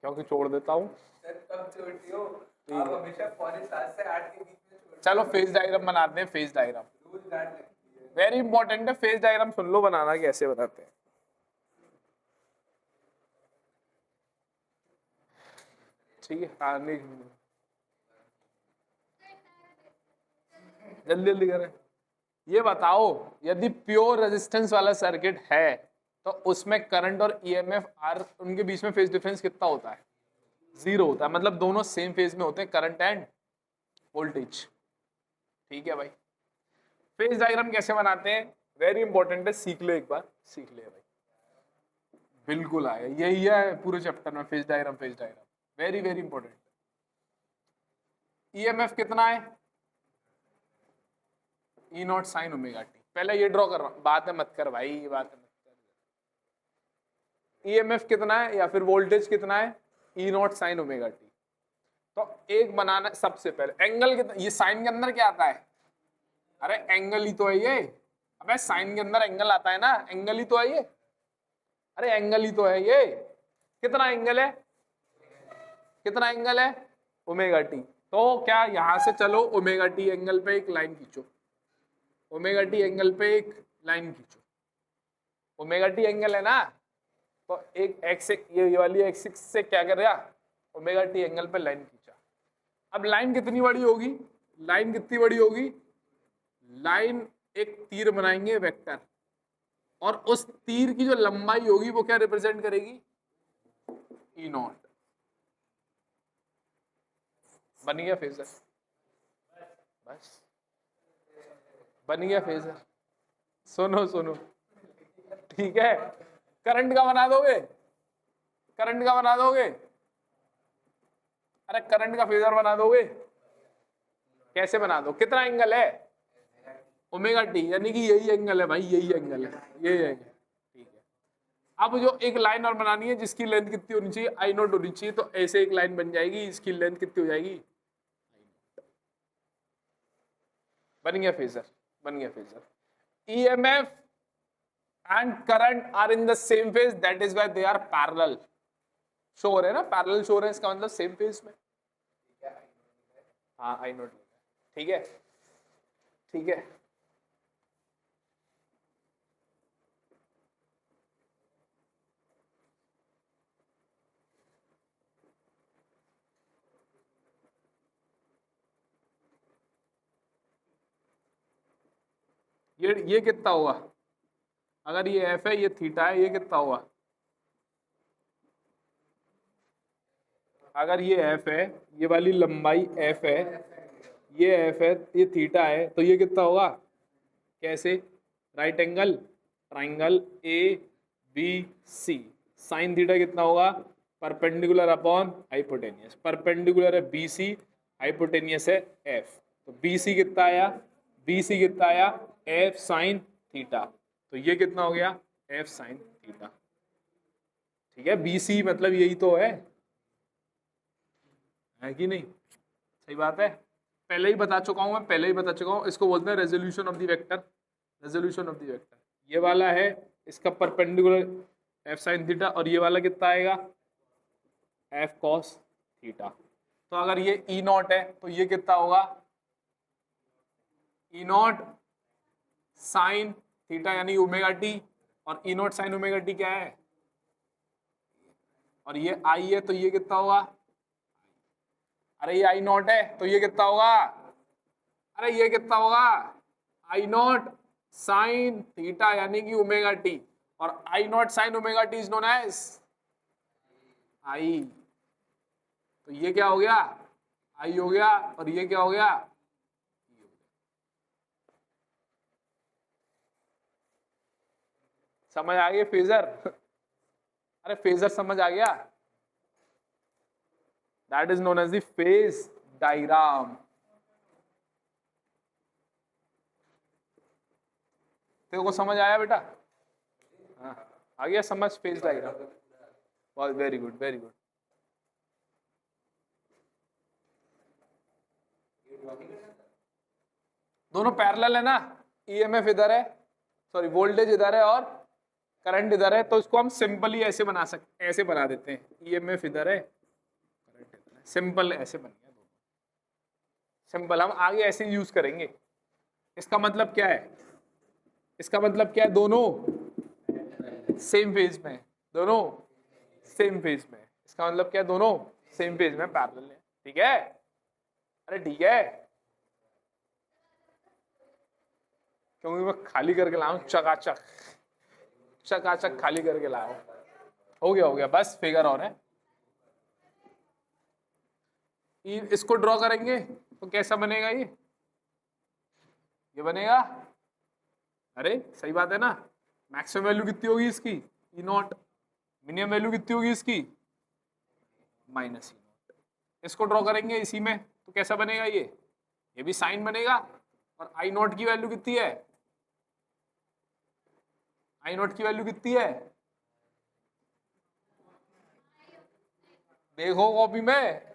क्योंकि छोड़ देता हूँ। चलो फेज डायग्राम बनाते हैं, फेज डायग्राम वेरी इंपॉर्टेंट है। फेज डायग्राम सुन लो, बनाना कैसे बनाते हैं। ठीक है, जल्दी जल्दी करें। ये बताओ, यदि प्योर रेजिस्टेंस वाला सर्किट है तो उसमें करंट और ईएमएफ आर, उनके बीच में फेज डिफरेंस कितना होता है? 0 होता है, मतलब दोनों सेम फेज में होते हैं, करंट एंड वोल्टेज। ठीक है भाई, फेज डायग्राम कैसे बनाते हैं वेरी इंपॉर्टेंट है, सीख लो एक बार, सीख ले भाई, बिल्कुल आएगा। यही है पूरे चैप्टर में, phase diagram, phase diagram very very important. EMF कितना है? E nought sine omega T. पहले ये ड्रॉ कर रहा हूं, बात है मत कर भाई, ये बात है मत कर। ईएमएफ कितना है या फिर वोल्टेज कितना है? E nought sine omega T. तो एक बनाना सबसे पहले, एंगल कितना? ये साइन के अंदर क्या आता है? अरे एंगल ही तो है ये। अबे साइन के अंदर एंगल आता है ना, एंगल ही तो है ये। अरे एंगल ही तो है ये। कितना एंगल है? कितना एंगल है? Omega T. तो क्या यहां से चलो ओमेगा टी एंगल पे एक लाइन खींचो, ओमेगा टी एंगल पे एक लाइन खींचो। ओमेगा टी एंगल है ना, तो एक एक्स, ये वाली एक्स से क्या कर रहा? ओमेगा टी एंगल पे लाइन खींचा। अब लाइन कितनी बड़ी होगी? लाइन कितनी बड़ी होगी? लाइन एक तीर बनाएंगे वेक्टर, और उस तीर की जो लंबाई होगी वो क्या रिप्रेजेंट करेगी? ई नॉट। बन गया फेजर, बस बन गया फेजर। सुनो सुनो, ठीक है, करंट का बना दोगे? करंट का बना दोगे? अरे करंट का फेजर बना दोगे? कैसे बना दो? कितना एंगल है? ओमेगा टी, यानी कि यही एंगल है भाई, यही एंगल है, यही एंगल। ठीक है, अब जो एक लाइन और बनानी है जिसकी लेंथ कितनी होनी चाहिए, आई नॉट होनी चाहिए, तो ऐसे एक लाइन बन जाएगी, इसकी लेंथ कितनी हो जाएगी, बन गया फेजर, बन गया phasor. EMF and current are in the same phase, that is why they are parallel. Show हो रहे हैं ना, पैरेलल शो हो रहे हैं, इसका मतलब सेम फेज में। हाँ आई नोट, ठीक है ठीक है। ये कितना हुआ, अगर ये एफ है, ये थीटा है, ये कितना हुआ, अगर ये एफ है, ये वाली लंबाई एफ है, ये एफ है, ये थीटा है, तो ये कितना होगा, कैसे, right angle triangle A B C, sine theta कितना होगा, परपेंडिकुलर अपॉन हाइपोटेनियस, परपेंडिकुलर है बी सी, हाइपोटेनियस है एफ, तो बी सी कितना आया, बी सी कितना आया, एफ साइन थीटा, तो ये कितना हो गया, एफ साइन थीटा, ठीक है। बी सी मतलब यही तो है कि नहीं, सही बात है, पहले ही बता चुका हूं मैं, पहले ही बता चुका हूं, इसको बोलते हैं resolution of the vector, resolution of the vector. ये वाला है इसका परपेंडिकुलर एफ साइन थीटा, और ये वाला कितना आएगा, एफ कॉस थीटा। तो अगर ये ई नॉट है तो ये कितना होगा, ई नॉट साइन थीटा यानी ओमेगा टी, और ई नॉट साइन ओमेगा टी क्या है, और ये आई है, तो ये कितना होगा, अरे ये आई नॉट है तो ये कितना होगा, अरे ये कितना होगा, आई नॉट साइन थीटा यानी कि ओमेगा टी, और I not sine omega T is known as I, तो ये क्या हो गया, आई हो गया, और ये क्या हो गया, समझ आ गया फेजर, अरे फेजर समझ आ गया, that is known as the phase diagram. तेरे को समझ आया बेटा, हाँ आ गया समझ, फेज डायग्राम, बहुत वेरी गुड वेरी गुड। दोनों पैरेलल है ना, ईएमएफ इधर है, सॉरी वोल्टेज इधर है और करंट इधर है, तो इसको हम सिंपली ऐसे बना सकते, ऐसे बना देते हैं, ईएमएफ इधर है, करंट इधर है, सिंपल ऐसे बन गया दोनों, सिंपल, हम आगे ऐसे यूज करेंगे। इसका मतलब क्या है, इसका मतलब क्या है, दोनों सेम फेज में, दोनों सेम फेज में, इसका मतलब क्या है, दोनों सेम फेज में पैरेलल है, ठीक है, अरे ठीक है, क्योंकि मैं खाली करके लाऊं, चकाचक चकाचक खाली करके लाऊं, हो गया बस, फिगर और है। इसको ड्रॉ करेंगे तो कैसा बनेगा, ये बनेगा, अरे सही बात है ना, मैक्सिमम वैल्यू कितनी होगी इसकी, ई नॉट, मिनिमम वैल्यू कितनी होगी इसकी, माइनस ई नॉट। इसको ड्रॉ करेंगे इसी में तो कैसा बनेगा, ये भी साइन बनेगा, और आई नॉट की वैल्यू कितनी है, आई नॉट की वैल्यू कितनी है, देखो कॉपी में,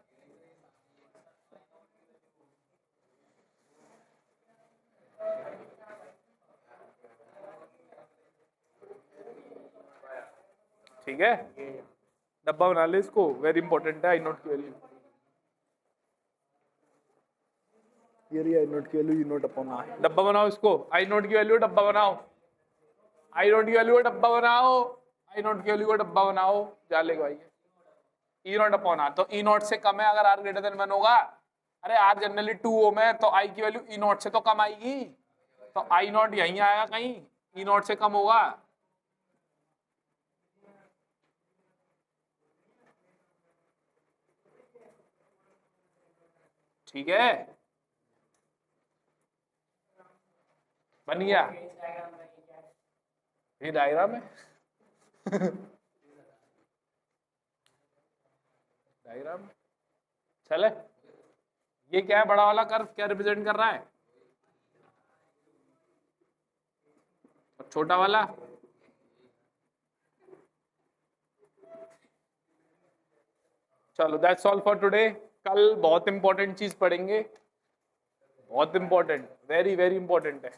ठीक है, डब्बा बना ले इसको, वेरी इंपॉर्टेंट है आई नॉट की वैल्यू, ये रही आई नॉट की value, E naught upon R, डब्बा बनाओ इसको, आई नॉट की वैल्यू डब्बा बनाओ, आई नॉट की वैल्यू का डब्बा बनाओ, आई नॉट की वैल्यू का डब्बा बनाओ, जा लेगा भाई, ई नॉट अपॉन आर, तो ई नॉट से कम है अगर आर ग्रेटर देन 1 होगा, अरे आर जनरली 2 ओम है, तो आई की वैल्यू ई नॉट से तो कम आएगी, तो आई नॉट यहीं आएगा कहीं, ई नॉट से कम होगा, ठीक है, बन गया, ये डायग्राम है डायग्राम, चले, ये क्या है, बड़ा वाला कर्व क्या रिप्रेजेंट कर रहा है, और छोटा वाला, चलो दैट्स ऑल फॉर टुडे। कल बहुत इंपॉर्टेंट चीज पढ़ेंगे, बहुत इंपॉर्टेंट, वेरी वेरी इंपॉर्टेंट है।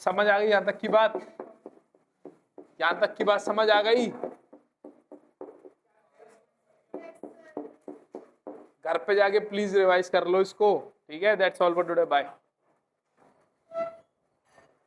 समझ आ गई यहां तक की बात? यहां तक की बात समझ आ गई? घर पे जाके प्लीज रिवाइज कर लो इसको, ठीक है? That's all for today, bye.